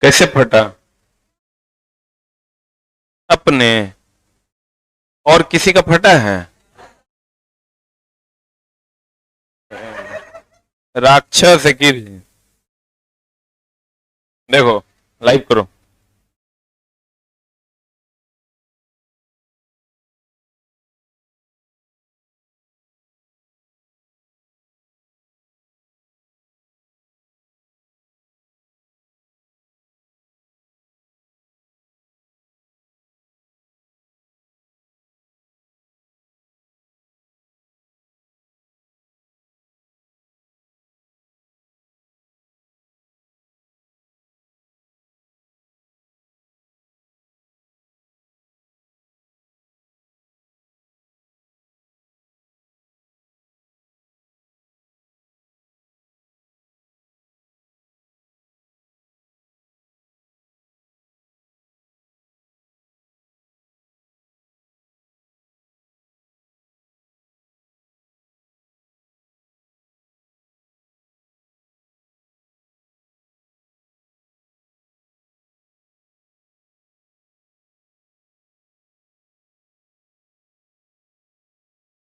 कैसे फटा? अपने और किसी का फटा है? राक्षस है कि? देखो, लाइव करो।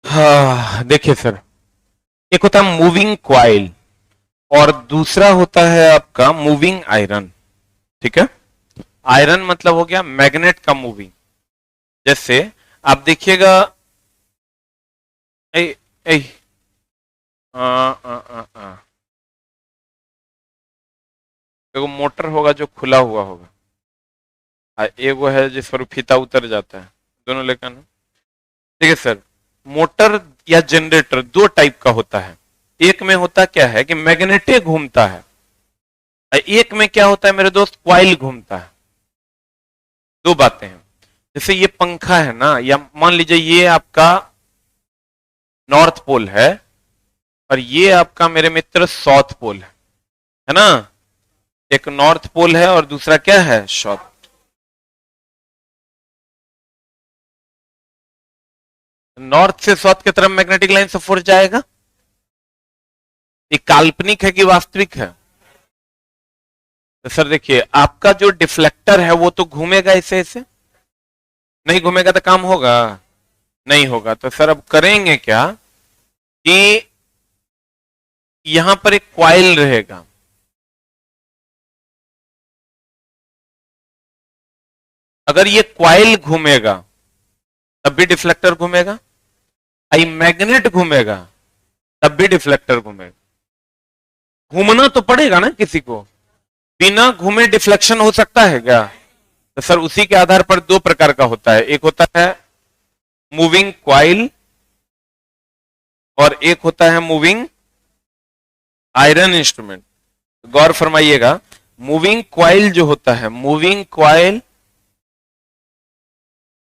हाँ, देखिए सर, एक होता है मूविंग क्वाइल और दूसरा होता है आपका मूविंग आयरन। ठीक है, आयरन मतलब हो गया मैग्नेट का मूविंग। जैसे आप देखिएगा, ए, ए, आ, आ, आ, आ, एगो मोटर होगा जो खुला हुआ होगा, एगो है जिस पर फीता उतर जाता है, दोनों लेकर ना। ठीक है सर, मोटर या जनरेटर दो टाइप का होता है। एक में होता क्या है कि मैग्नेटे घूमता है, और एक में क्या होता है मेरे दोस्त, क्वाइल घूमता है। दो बातें हैं। जैसे ये पंखा है ना, या मान लीजिए ये आपका नॉर्थ पोल है और ये आपका मेरे मित्र साउथ पोल है ना। एक नॉर्थ पोल है और दूसरा क्या है, साउथ। नॉर्थ से साउथ की तरफ मैग्नेटिक लाइन से फोर्स जाएगा। ये काल्पनिक है कि वास्तविक है? तो सर देखिए, आपका जो डिफ्लेक्टर है वो तो घूमेगा ऐसे ऐसे, नहीं घूमेगा तो काम होगा? नहीं होगा। तो सर अब करेंगे क्या कि यहां पर एक क्वाइल रहेगा, अगर ये क्वाइल घूमेगा तब भी डिफ्लेक्टर घूमेगा, आई मैग्नेट घूमेगा तब भी डिफ्लेक्टर घूमेगा। घूमना तो पड़ेगा ना किसी को, बिना घूमे डिफ्लेक्शन हो सकता है क्या? तो सर उसी के आधार पर दो प्रकार का होता है, एक होता है मूविंग क्वाइल और एक होता है मूविंग आयरन इंस्ट्रूमेंट। गौर फरमाइएगा, मूविंग क्वाइल जो होता है, मूविंग क्वाइल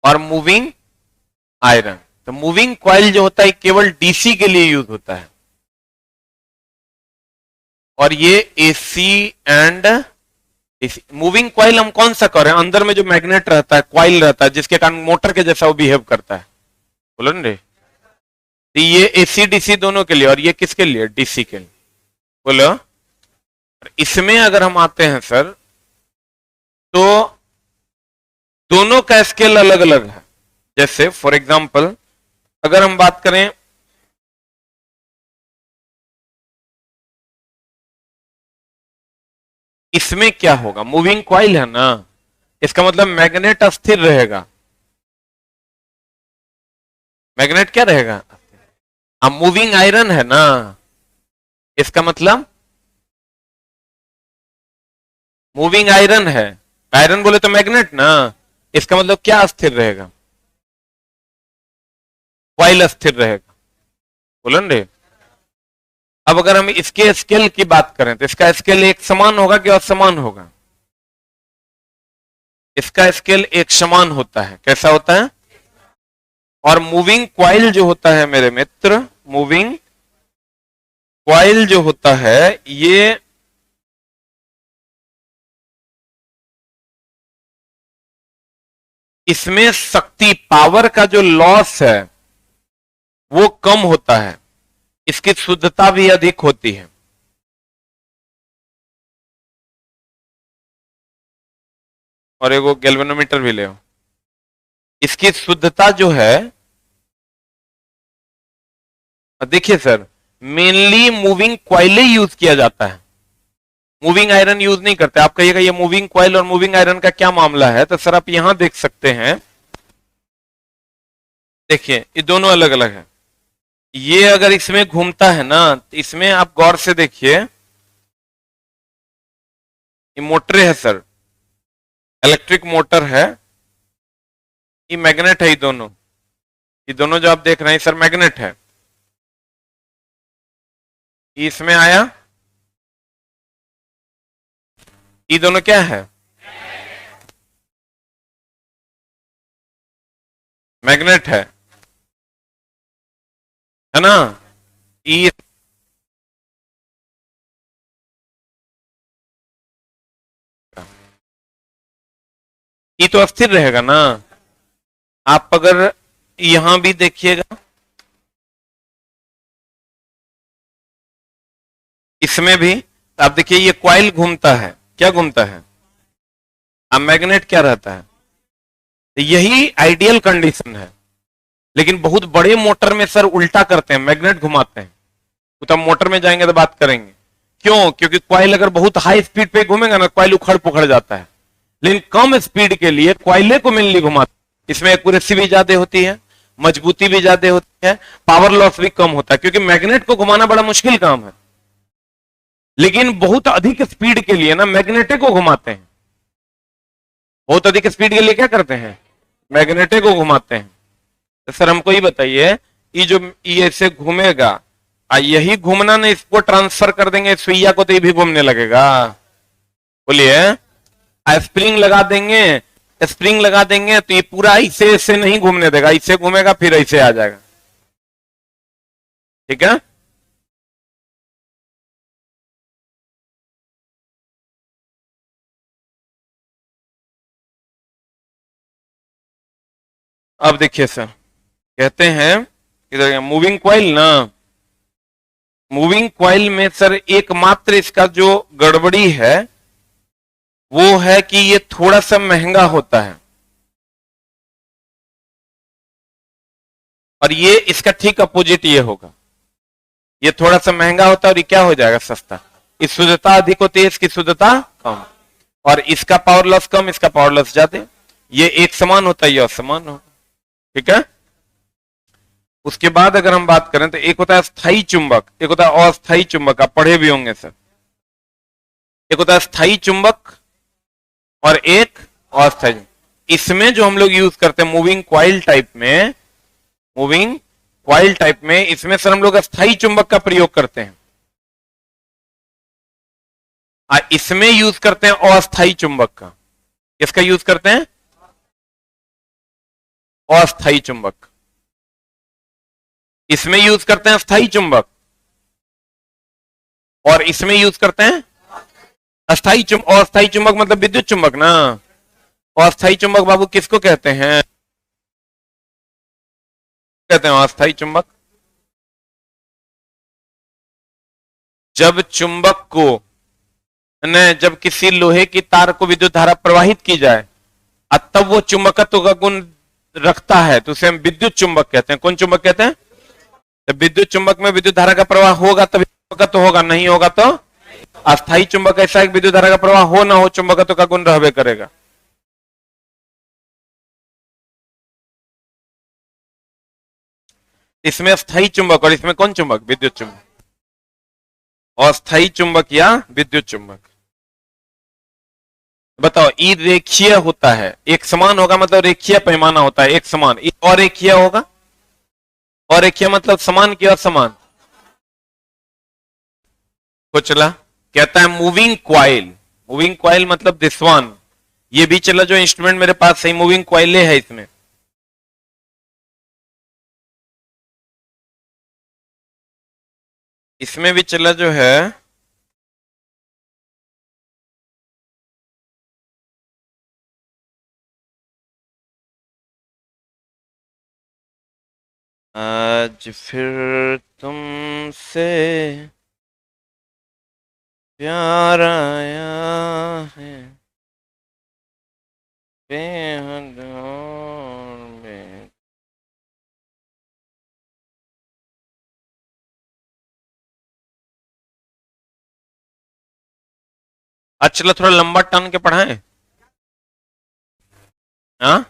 और मूविंग आयरन, तो मूविंग क्वाइल जो होता है केवल डीसी के लिए यूज होता है, और ये AC and AC. Moving coil हम कौन सा कर रहे हैं, अंदर में जो मैग्नेट रहता है, क्वाइल रहता है, जिसके कारण मोटर के जैसा वो बिहेव करता है, बोलो ना रे। तो ये एसी डीसी दोनों के लिए, और ये किसके लिए, डीसी के लिए, बोलो। इसमें अगर हम आते हैं सर, तो दोनों का स्केल अलग अलग है। जैसे फॉर एग्जांपल अगर हम बात करें, इसमें क्या होगा, मूविंग क्वाइल है ना, इसका मतलब मैग्नेट अस्थिर रहेगा। मैग्नेट क्या रहेगा? अब मूविंग आयरन है ना, इसका मतलब मूविंग आयरन है, आयरन बोले तो मैग्नेट ना, इसका मतलब क्या अस्थिर रहेगा, क्वाइल अस्थिर रहेगा, बोलन रे। अब अगर हम इसके स्केल की बात करें तो इसका स्केल एक समान होगा कि असमान होगा? इसका स्केल एक समान होता है। कैसा होता है? और मूविंग क्वाइल जो होता है मेरे मित्र, मूविंग क्वाइल जो होता है, ये इसमें शक्ति, पावर का जो लॉस है वो कम होता है, इसकी शुद्धता भी अधिक होती है। और एगो गैल्वेनोमीटर भी ले आओ। इसकी शुद्धता जो है, देखिए sir, mainly moving coil use किया जाता है, मूविंग आयरन यूज नहीं करते। आप कहिएगा ये मूविंग क्वाइल और मूविंग आयरन का क्या मामला है, तो सर आप यहां देख सकते हैं, देखिए ये दोनों अलग अलग है। ये अगर इसमें घूमता है ना, तो इसमें आप गौर से देखिए, ये मोटर है सर, इलेक्ट्रिक मोटर है, ये मैग्नेट है, ये दोनों जो आप देख रहे हैं सर मैग्नेट है। ये इसमें आया, ये दोनों क्या है, मैग्नेट है ना। ये तो अस्थिर रहेगा ना। आप अगर यहां भी देखिएगा, इसमें भी आप देखिए, ये क्वाइल घूमता है, क्या घूमता है, अब मैग्नेट क्या रहता है। यही आइडियल कंडीशन है, लेकिन बहुत बड़े मोटर में सर उल्टा करते हैं, मैग्नेट घुमाते हैं। तो हम मोटर में जाएंगे तो बात करेंगे क्यों, क्योंकि क्वाइल अगर बहुत हाई स्पीड पे घूमेगा ना, क्वाइल उखड़ पुखड़ जाता है। लेकिन कम स्पीड के लिए क्वाइले को मेनली घुमाते हैं। इसमें एक्यूरेसी भी ज्यादा होती है, मजबूती भी ज्यादा होती है, पावर लॉस भी कम होता है, क्योंकि मैग्नेट को घुमाना बड़ा मुश्किल काम है। लेकिन बहुत अधिक स्पीड के लिए ना मैग्नेटे को घुमाते हैं, बहुत अधिक स्पीड के लिए क्या करते हैं, मैग्नेटे को घुमाते हैं। तो सर हमको ये बताइए, ये जो ये ऐसे घूमेगा, यही घूमना ना, इसको ट्रांसफर कर देंगे सुइया को तो ये भी घूमने लगेगा, बोलिए। स्प्रिंग लगा देंगे, स्प्रिंग लगा देंगे तो ये पूरा इसे ऐसे नहीं घूमने देगा, इसे घूमेगा फिर ऐसे आ जाएगा, ठीक है। अब देखिए सर, कहते हैं इधर मूविंग क्वाइल ना, मूविंग क्वाइल में सर एकमात्र इसका जो गड़बड़ी है वो है कि ये थोड़ा सा महंगा होता है, और ये इसका ठीक अपोजिट ये होगा, ये थोड़ा सा महंगा होता है और ये क्या हो जाएगा, सस्ता। इस शुद्धता अधिक होती है, इसकी शुद्धता कम, और इसका पावर लॉस कम, इसका पावर लॉस ज्यादा। ये एक समान होता है, ये असमान होता है, ठीक है। उसके बाद अगर हम बात करें तो एक होता है स्थायी चुंबक, एक होता है अस्थायी चुंबक, आप पढ़े भी होंगे सर। एक होता है स्थायी चुंबक और एक अस्थायी। इसमें जो हम लोग यूज करते हैं मूविंग क्वाइल टाइप में, मूविंग क्वाइल टाइप में, इसमें सर हम लोग स्थायी चुंबक का प्रयोग करते हैं, इसमें यूज करते हैं अस्थायी चुंबक का। किसका यूज करते हैं, अस्थायी चुंबक। इसमें यूज करते हैं स्थायी चुंबक, और इसमें यूज करते हैं अस्थायी चुंबक। अस्थायी चुंबक मतलब विद्युत चुंबक ना। अस्थायी चुंबक बाबू किसको कहते हैं, कहते हैं अस्थायी चुंबक। जब चुंबक को न, जब किसी लोहे की तार को विद्युत धारा प्रवाहित की जाए, तब वो चुंबकत्व का गुण रखता है, तो उसे हम विद्युत चुंबक कहते हैं। कौन चुंबक कहते हैं, जब विद्युत चुंबक में विद्युत धारा का प्रवाह होगा तभी चुंबकत्व होगा, नहीं होगा तो। अस्थायी चुंबक ऐसा एक विद्युत धारा का प्रवाह हो ना हो, चुंबकत्व का गुण रहबे करेगा। इसमें स्थायी चुंबक और इसमें कौन चुंबक, विद्युत चुंबक। अस्थायी चुंबक या विद्युत चुंबक, बताओ। ई रेखीय होता है, एक समान होगा मतलब रेखीय पैमाना होता है, एक समान। और रेखीय होगा, और रेखीय मतलब समान की असमान। को चला, कहता है मूविंग क्वाइल, मूविंग क्वाइल मतलब दिस वन। ये भी चला जो इंस्ट्रूमेंट मेरे पास सही मूविंग क्वाइल है, इसमें इसमें भी चला जो है आज फिर तुमसे प्यार आया है। बेहद और अच्छा चलो थोड़ा लंबा टान के पढ़ाएं। हाँ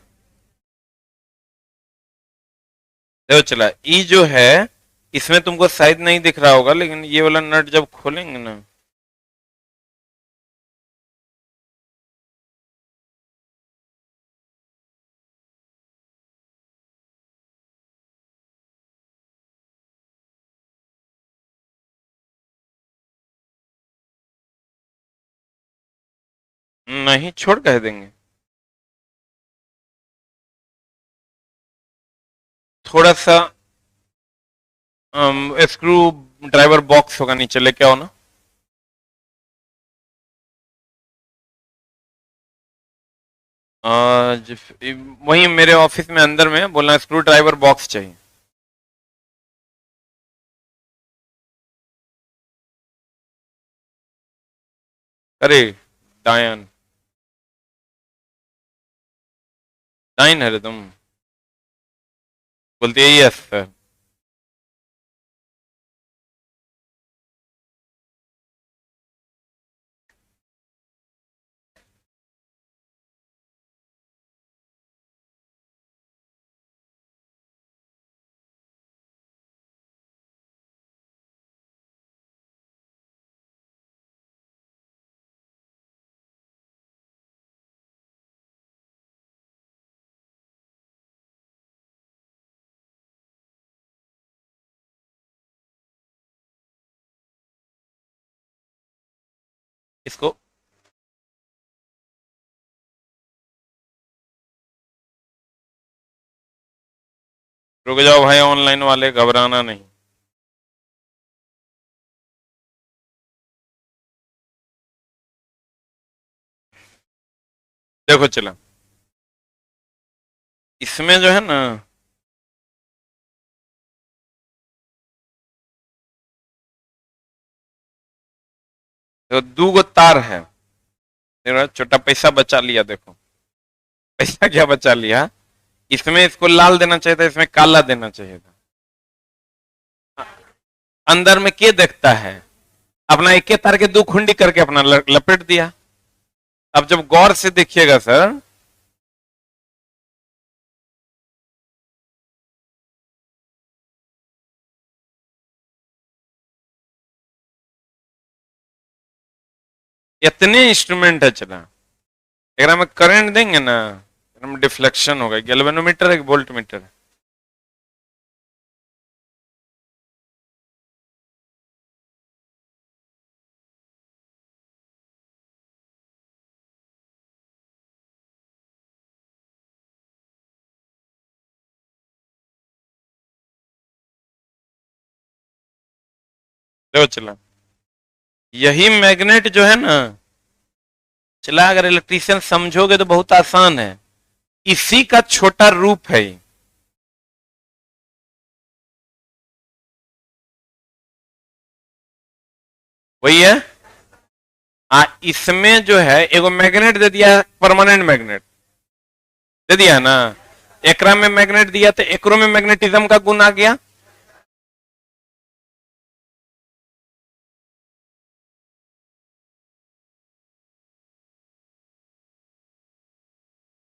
देखो चला, ई जो है इसमें तुमको शायद नहीं दिख रहा होगा, लेकिन ये वाला नट जब खोलेंगे ना, नहीं छोड़ कह देंगे। थोड़ा सा स्क्रू ड्राइवर बॉक्स होगा नीचे, लेके आओ ना। आज वही मेरे ऑफिस में अंदर में बोलना स्क्रू ड्राइवर बॉक्स चाहिए। अरे डायन, डाइन है रे तुम, बोलती है यस सर। इसको रुक जाओ भाई, ऑनलाइन वाले घबराना नहीं। देखो चला, इसमें जो है ना, तो दो गो तार है। मेरा छोटा पैसा बचा लिया, देखो पैसा क्या बचा लिया। इसमें इसको लाल देना चाहिए था, इसमें काला देना चाहिए था। अंदर में के देखता है, अपना एक तार के दो खुंडी करके अपना लपेट दिया। अब जब गौर से देखिएगा सर, इतने इंस्ट्रूमेंट है चला, अगर हम करंट देंगे ना, हम डिफ्लेक्शन होगा। गैल्वेनोमीटर एक वोल्ट मीटर। देखो चला, यही मैग्नेट जो है ना चला, अगर इलेक्ट्रीशियन समझोगे तो बहुत आसान है। इसी का छोटा रूप है। वही है। इसमें जो है एगो मैग्नेट दे दिया, परमानेंट मैग्नेट दे दिया ना। एकरा में मैग्नेट दिया तो एकरो में मैग्नेटिज्म का गुण आ गया।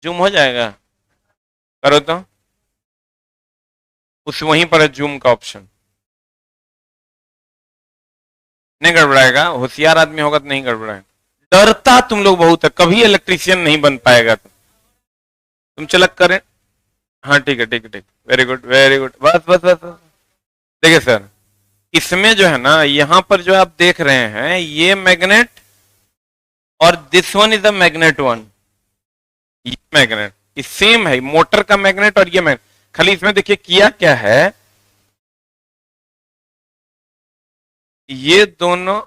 जूम हो जाएगा, करो तो। उस वहीं पर है जूम का ऑप्शन। नहीं गड़बड़ाएगा, होशियार आदमी होगा तो नहीं गड़बड़ाएगा। डरता तुम लोग बहुत है, कभी इलेक्ट्रीशियन नहीं बन पाएगा तुम चलक करें। हाँ ठीक है, ठीक है, ठीक, वेरी गुड, वेरी गुड, बस बस बस बस। देखिए सर, इसमें जो है ना, यहां पर जो आप देख रहे हैं ये मैग्नेट, और this one is the magnet one. ये मैग्नेट सेम है, मोटर का मैग्नेट और ये मैग्नेट। खाली इसमें देखिए किया क्या है, ये दोनों,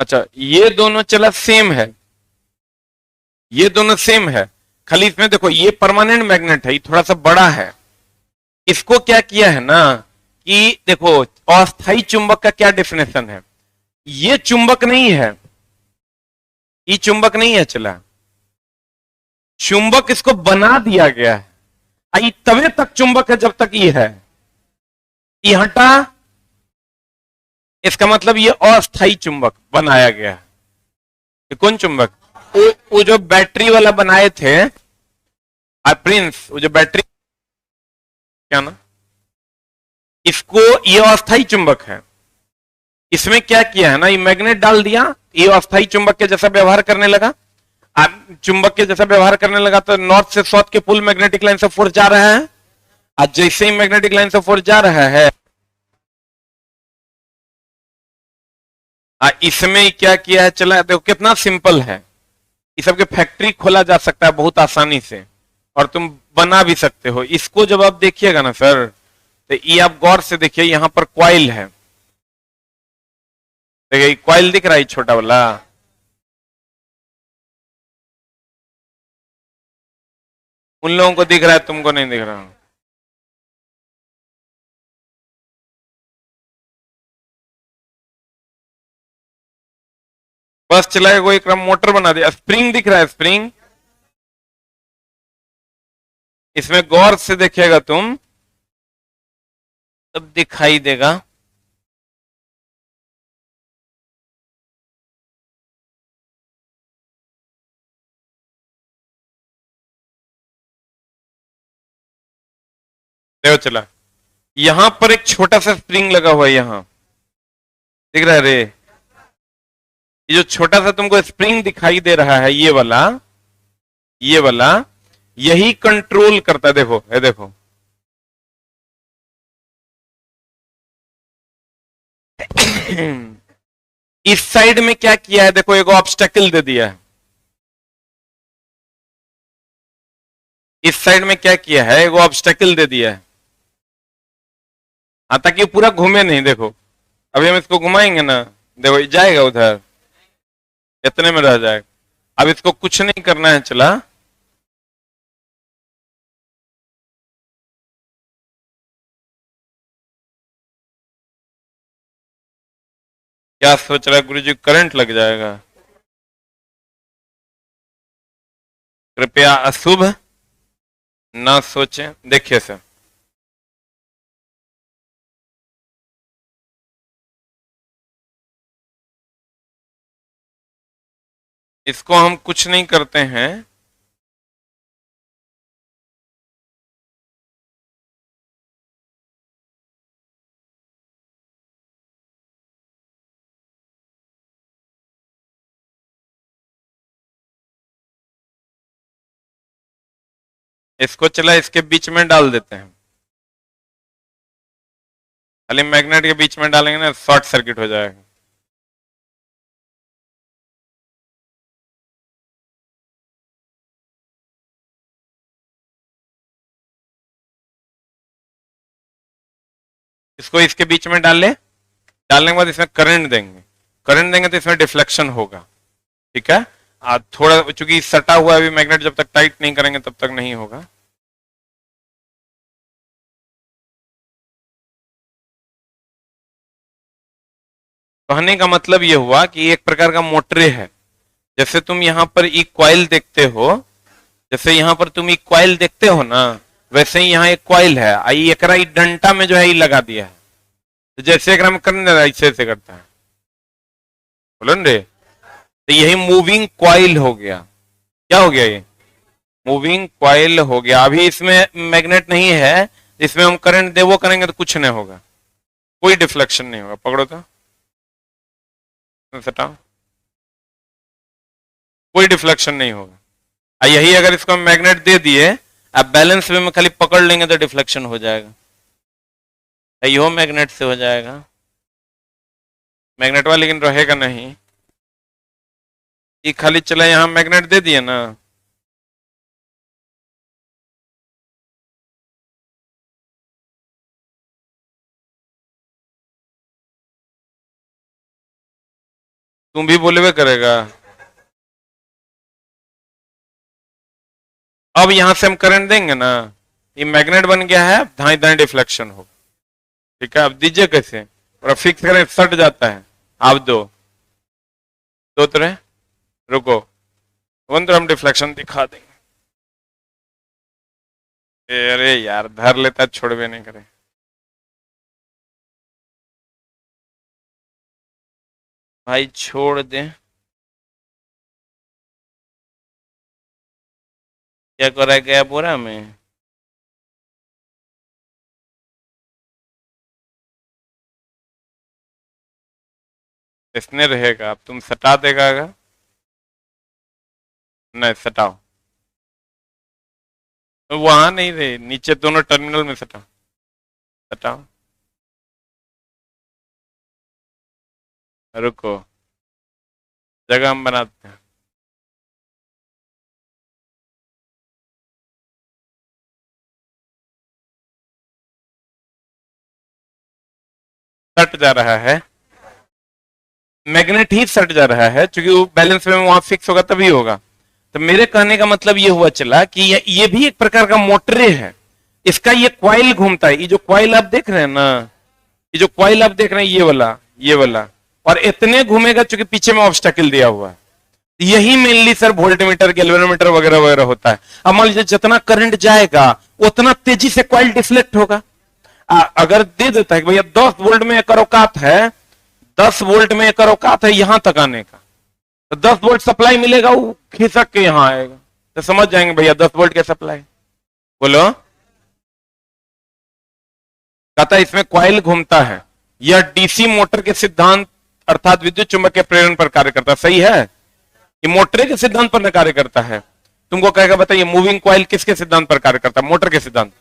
अच्छा ये दोनों चला सेम है, ये दोनों सेम है। खाली इसमें देखो ये परमानेंट मैग्नेट है, ये थोड़ा सा बड़ा है। इसको क्या किया है ना कि देखो, अस्थाई चुंबक का क्या डेफिनेशन है, ये चुंबक नहीं है, ई चुंबक नहीं है चला, चुंबक इसको बना दिया गया है। आई तभी तक चुंबक है जब तक ये है, ये हटा, इसका मतलब ये अस्थाई चुंबक बनाया गया है। ये कौन चुंबक? वो जो बैटरी वाला बनाए थे प्रिंस, वो जो बैटरी, क्या ना, इसको, ये अस्थाई चुंबक है। इसमें क्या किया है ना, ये मैग्नेट डाल दिया, ये अस्थाई चुंबक के जैसा व्यवहार करने लगा। चुंबक के जैसा व्यवहार करने लगा तो नॉर्थ से साउथ के पुल मैग्नेटिक लाइन से फोर्स जा रहा है। आज जैसे ही मैग्नेटिक लाइन से फोर्स जा रहा है, इसमें क्या किया है, चला देखो कितना सिंपल है। इस सब के फैक्ट्री खोला जा सकता है बहुत आसानी से, और तुम बना भी सकते हो इसको। जब आप देखिएगा ना सर, तो ये आप गौर से देखिए, यहां पर कॉइल है, देखिए कॉइल दिख रहा है छोटा वाला, उन लोगों को दिख रहा है, तुमको नहीं दिख रहा। बस चलाए, वो एक मोटर बना दिया। स्प्रिंग दिख रहा है, स्प्रिंग, इसमें गौर से देखिएगा तुम तब दिखाई देगा। देखो चला, यहां पर एक छोटा सा स्प्रिंग लगा हुआ है, यहां दिख रहा है रे, ये जो छोटा सा तुमको स्प्रिंग दिखाई दे रहा है, ये वाला, ये वाला यही कंट्रोल करता है। देखो ये देखो, इस साइड में क्या किया है, देखो एक ऑब्स्टेकल दे दिया है। इस साइड में क्या किया है, एक ऑब्स्टेकल दे दिया है, ताकि पूरा घूमे नहीं। देखो अभी हम इसको घुमाएंगे ना, देखो जाएगा उधर, इतने में रह जाएगा। अब इसको कुछ नहीं करना है, चला क्या सोच रहा है गुरुजी, करंट लग जाएगा? कृपया अशुभ ना सोचें। देखिए सर, इसको हम कुछ नहीं करते हैं, इसको चला इसके बीच में डाल देते हैं। खाली मैग्नेट के बीच में डालेंगे ना, शॉर्ट सर्किट हो जाएगा। इसको इसके बीच में डाल ले, डालने के बाद इसमें करंट देंगे, करंट देंगे तो इसमें डिफ्लेक्शन होगा। ठीक है, थोड़ा चूंकि सटा हुआ है अभी मैग्नेट, जब तक टाइट नहीं करेंगे तब तक नहीं होगा। कहने का मतलब यह हुआ कि एक प्रकार का मोटरे है। जैसे तुम यहां पर एक कॉइल देखते हो, जैसे यहां पर तुम एक कॉइल देखते हो ना, वैसे ही यहाँ एक कॉइल है, आई एक डंटा में जो है ये लगा दिया है। तो जैसे एक में करने ऐसे ऐसे करता है, बोलो रे, तो यही मूविंग कॉइल हो गया। क्या हो गया ये? मूविंग कॉइल हो गया। अभी इसमें मैग्नेट नहीं है, इसमें हम करंट दे वो करेंगे तो कुछ नहीं होगा, कोई डिफ्लेक्शन नहीं होगा। पकड़ो तो सटाओ, कोई डिफ्लेक्शन नहीं होगा। यही अगर इसको हम मैग्नेट दे दिए, अब बैलेंस में खाली पकड़ लेंगे तो डिफ्लेक्शन हो जाएगा। यो मैग्नेट से हो जाएगा, मैग्नेट वाला लेकिन रहेगा नहीं। ये खाली चला, यहां मैग्नेट दे दिए ना, तुम भी बोलेवे करेगा। अब यहां से हम करंट देंगे ना, ये मैग्नेट बन गया है, धाई धाई डिफ्लेक्शन होगा। ठीक है, अब दीजिए कैसे, और फिक्स करें, सट जाता है। आप दो दो तरह रुको, हम डिफ्लेक्शन दिखा देंगे। अरे यार धर लेता, छोड़वे नहीं करे। भाई छोड़ दे, क्या करा गया बोरा में। इसने रहेगा, अब तुम सटा देगा अगर? नहीं सटाओ, वहां नहीं रहे, नीचे दोनों टर्मिनल में सटाओ, सटाओ। रुको, जगह हम बनाते हैं। सट जा रहा है, मैग्नेट ही सट जा रहा है, क्योंकि वो बैलेंस में वहां फिक्स होगा तभी होगा। तो मेरे कहने का मतलब ये हुआ चला कि ये भी एक प्रकार का मोटरे है। इसका ये क्वाइल घूमता है, ये जो क्वाइल आप देख रहे हैं ना, ये जो क्वाइल आप देख रहे हैं, ये वाला, और इतने घूमेगा चूंकि पीछे में ऑब्स्टेकल दिया हुआ है। यही मेनली सर वोल्टमीटर, गैल्वेनोमीटर वगैरह वगैरह होता है। अब मान लीजिए जितना करंट जाएगा उतना तेजी से क्वाइल डिफ्लेक्ट होगा। अगर दे देता है कि भैया 10 वोल्ट में एक औकात है, 10 वोल्ट में एक औकात है यहां तक आने का, तो 10 वोल्ट सप्लाई मिलेगा, वो खिसक के यहां आएगा, तो समझ जाएंगे भैया 10 वोल्ट के सप्लाई। बोलो, कहता है इसमें क्वाइल घूमता है, यह डीसी मोटर के सिद्धांत अर्थात विद्युत चुंबक के प्रेरण पर कार्य करता है। सही है, ये मोटर के सिद्धांत पर कार्य करता है। तुमको कहेगा बताइए मूविंग क्वाइल किसके सिद्धांत पर कार्य करता है? मोटर के सिद्धांत।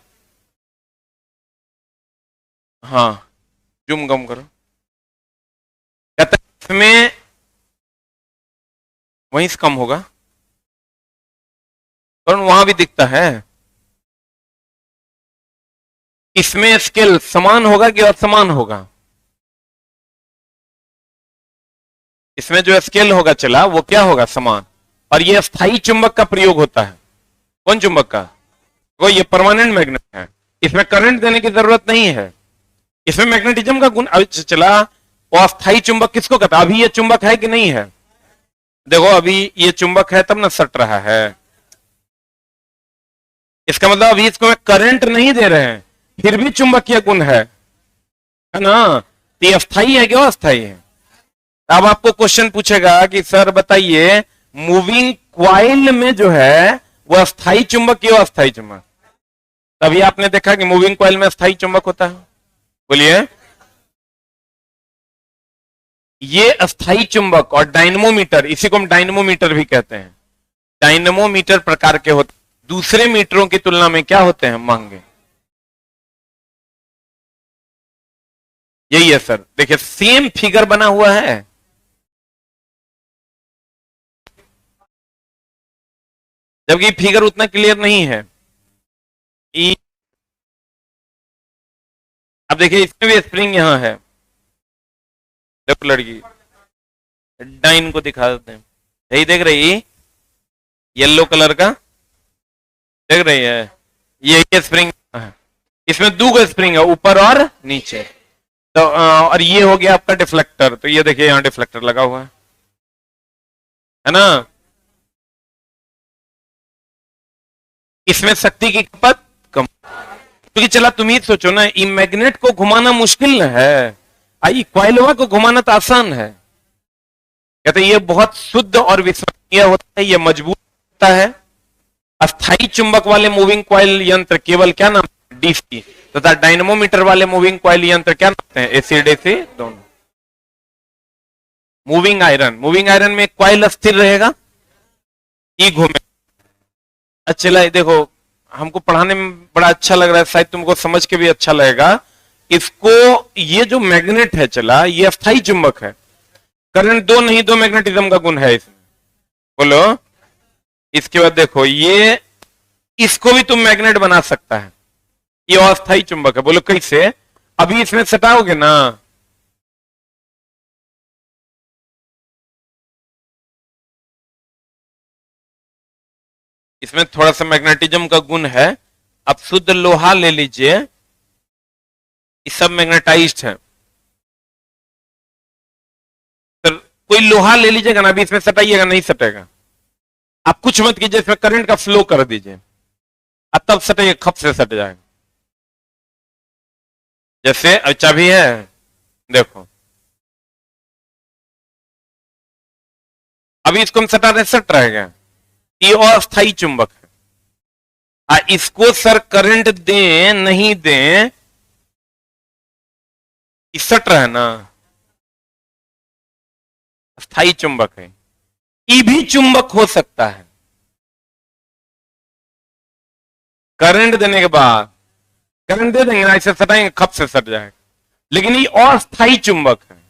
हाँ, जूम कम करो। कहता है इसमें वहीं से कम होगा, और वहां भी दिखता है। इसमें स्केल समान होगा कि असमान होगा? इसमें जो स्केल होगा चला वो क्या होगा? समान। और ये स्थायी चुंबक का प्रयोग होता है। कौन चुंबक का? वो ये परमानेंट मैग्नेट है, इसमें करंट देने की जरूरत नहीं है। इसमें मैग्नेटिज्म का गुण चला। वो अस्थायी चुंबक किसको कहता है? अभी ये चुंबक है कि नहीं है? देखो अभी ये चुंबक है तब ना सट रहा है, इसका मतलब अभी इसको करंट नहीं दे रहे हैं, फिर भी चुंबकीय गुण है ना? तो ये अस्थायी है कि अस्थायी है? अब आपको क्वेश्चन पूछेगा कि सर बताइए मूविंग क्वाइल में जो है वो अस्थायी चुंबक की अस्थायी चुंबक? तभी आपने देखा कि मूविंग क्वाइल में अस्थायी चुंबक होता है। बोलिए, ये अस्थायी चुंबक और डायनमोमीटर, इसी को हम डायनमोमीटर भी कहते हैं, डायनमोमीटर प्रकार के होते, दूसरे मीटरों की तुलना में क्या होते हैं? महंगे। यही है सर, देखिए सेम फिगर बना हुआ है, जबकि फिगर उतना क्लियर नहीं है। अब देखिए इसमें भी स्प्रिंग यहां है, देखो लड़की डाइन को दिखा देते हैं, यही देख रही, येलो कलर का देख रही है, ये स्प्रिंग है। इसमें दो स्प्रिंग है, ऊपर और नीचे। तो और ये हो गया आपका डिफ्लेक्टर, तो ये देखिए यहां डिफ्लेक्टर लगा हुआ है ना? इसमें शक्ति की खपत कम, क्योंकि चला तुम ही सोचो ना, ई मैग्नेट को घुमाना मुश्किल है, आई क्वाइलवा को घुमाना तो आसान है। कहते ये बहुत शुद्ध और विश्वसनीय होता है, ये मजबूत होता है। अस्थायी चुंबक वाले मूविंग क्वाइल यंत्र केवल क्या नाम? डीसी। तथा डायनमोमीटर वाले मूविंग क्वाइल यंत्र क्या नाम है? एसिड एसी दोनों। मूविंग आयरन में क्वाइल स्थिर रहेगा, ई घूमे। अच्छा देखो, हमको पढ़ाने में बड़ा अच्छा लग रहा है, शायद तुमको समझ के भी अच्छा लगेगा। इसको, ये जो मैग्नेट है चला, ये अस्थायी चुंबक है, करंट दो नहीं, दो मैग्नेटिज्म का गुण है इसमें। बोलो, इसके बाद देखो ये, इसको भी तुम मैग्नेट बना सकता है, ये अस्थायी चुंबक है। बोलो कैसे? अभी इसमें सटाओगे ना, इसमें थोड़ा सा मैग्नेटिज्म का गुण है। अब शुद्ध लोहा ले लीजिए, ये सब मैग्नेटाइज्ड है, कोई लोहा ले लीजिएगा ना, अभी इसमें सटाइएगा, नहीं सटेगा। आप कुछ मत कीजिए, इसमें करंट का फ्लो कर दीजिए, अब तब सटेगा, खप से सट जाएगा। जैसे चाबी है, देखो अभी इसको हम सटा रहे, सट रहेगा, ये अस्थायी चुंबक है। इसको सर करंट दें नहीं दें, सट रहा है ना, स्थायी चुंबक है। ई भी चुंबक हो सकता है, करंट देने के बाद, करंट दे देंगे ना, ऐसे सटाएंगे, खप से सट जाएगा, लेकिन ये अस्थायी चुंबक है।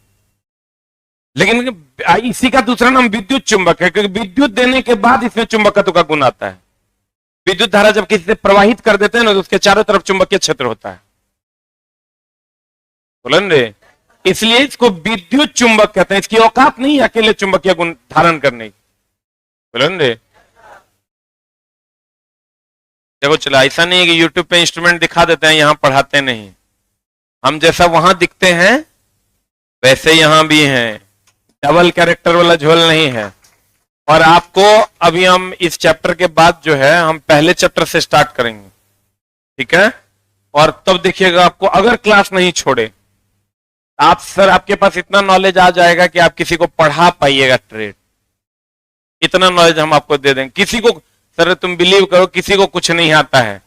लेकिन इसी का दूसरा नाम विद्युत चुंबक है, क्योंकि विद्युत देने के बाद इसमें चुंबकत्व का गुण आता है। विद्युत धारा जब किसी से प्रवाहित कर देते हैं ना, तो उसके चारों तरफ चुंबकीय क्षेत्र होता है, बोलन रे, इसलिए इसको विद्युत चुंबक कहते हैं। इसकी औकात नहीं है अकेले चुंबकीय गुण धारण करने की, बोलन रे। देखो चलो, ऐसा नहीं है कि यूट्यूब पे इंस्ट्रूमेंट दिखा देते हैं, यहां पढ़ाते नहीं। हम जैसा वहां दिखते हैं वैसे यहां भी हैं, डबल कैरेक्टर वाला झोल नहीं है। और आपको अभी हम इस चैप्टर के बाद जो है, हम पहले चैप्टर से स्टार्ट करेंगे, ठीक है। और तब देखिएगा, आपको अगर क्लास नहीं छोड़े आप, सर आपके पास इतना नॉलेज आ जाएगा कि आप किसी को पढ़ा पाइएगा ट्रेड, इतना नॉलेज हम आपको दे देंगे। किसी को, सर तुम बिलीव करो, किसी को कुछ नहीं आता है,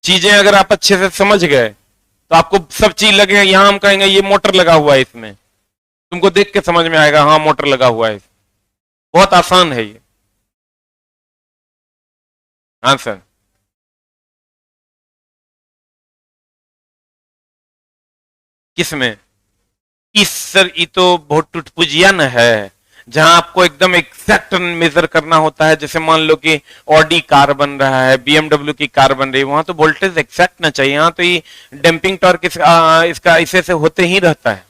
चीजें अगर आप अच्छे से समझ गए तो आपको सब चीज लगे। यहां हम कहेंगे ये मोटर लगा हुआ है इसमें, तुमको देख के समझ में आएगा हाँ मोटर लगा हुआ है, बहुत आसान है ये। हाँ सर, किसमें? इस सर ये तो बहुत टुटपुजिया न है, जहां आपको एकदम एग्जैक्ट मेजर करना होता है। जैसे मान लो कि ऑडी कार बन रहा है, बीएमडब्ल्यू की कार बन रही है, वहां तो वोल्टेज एग्जैक्ट ना चाहिए, यहां तो ये डैम्पिंग टॉर्क इसका ऐसे से होते ही रहता है,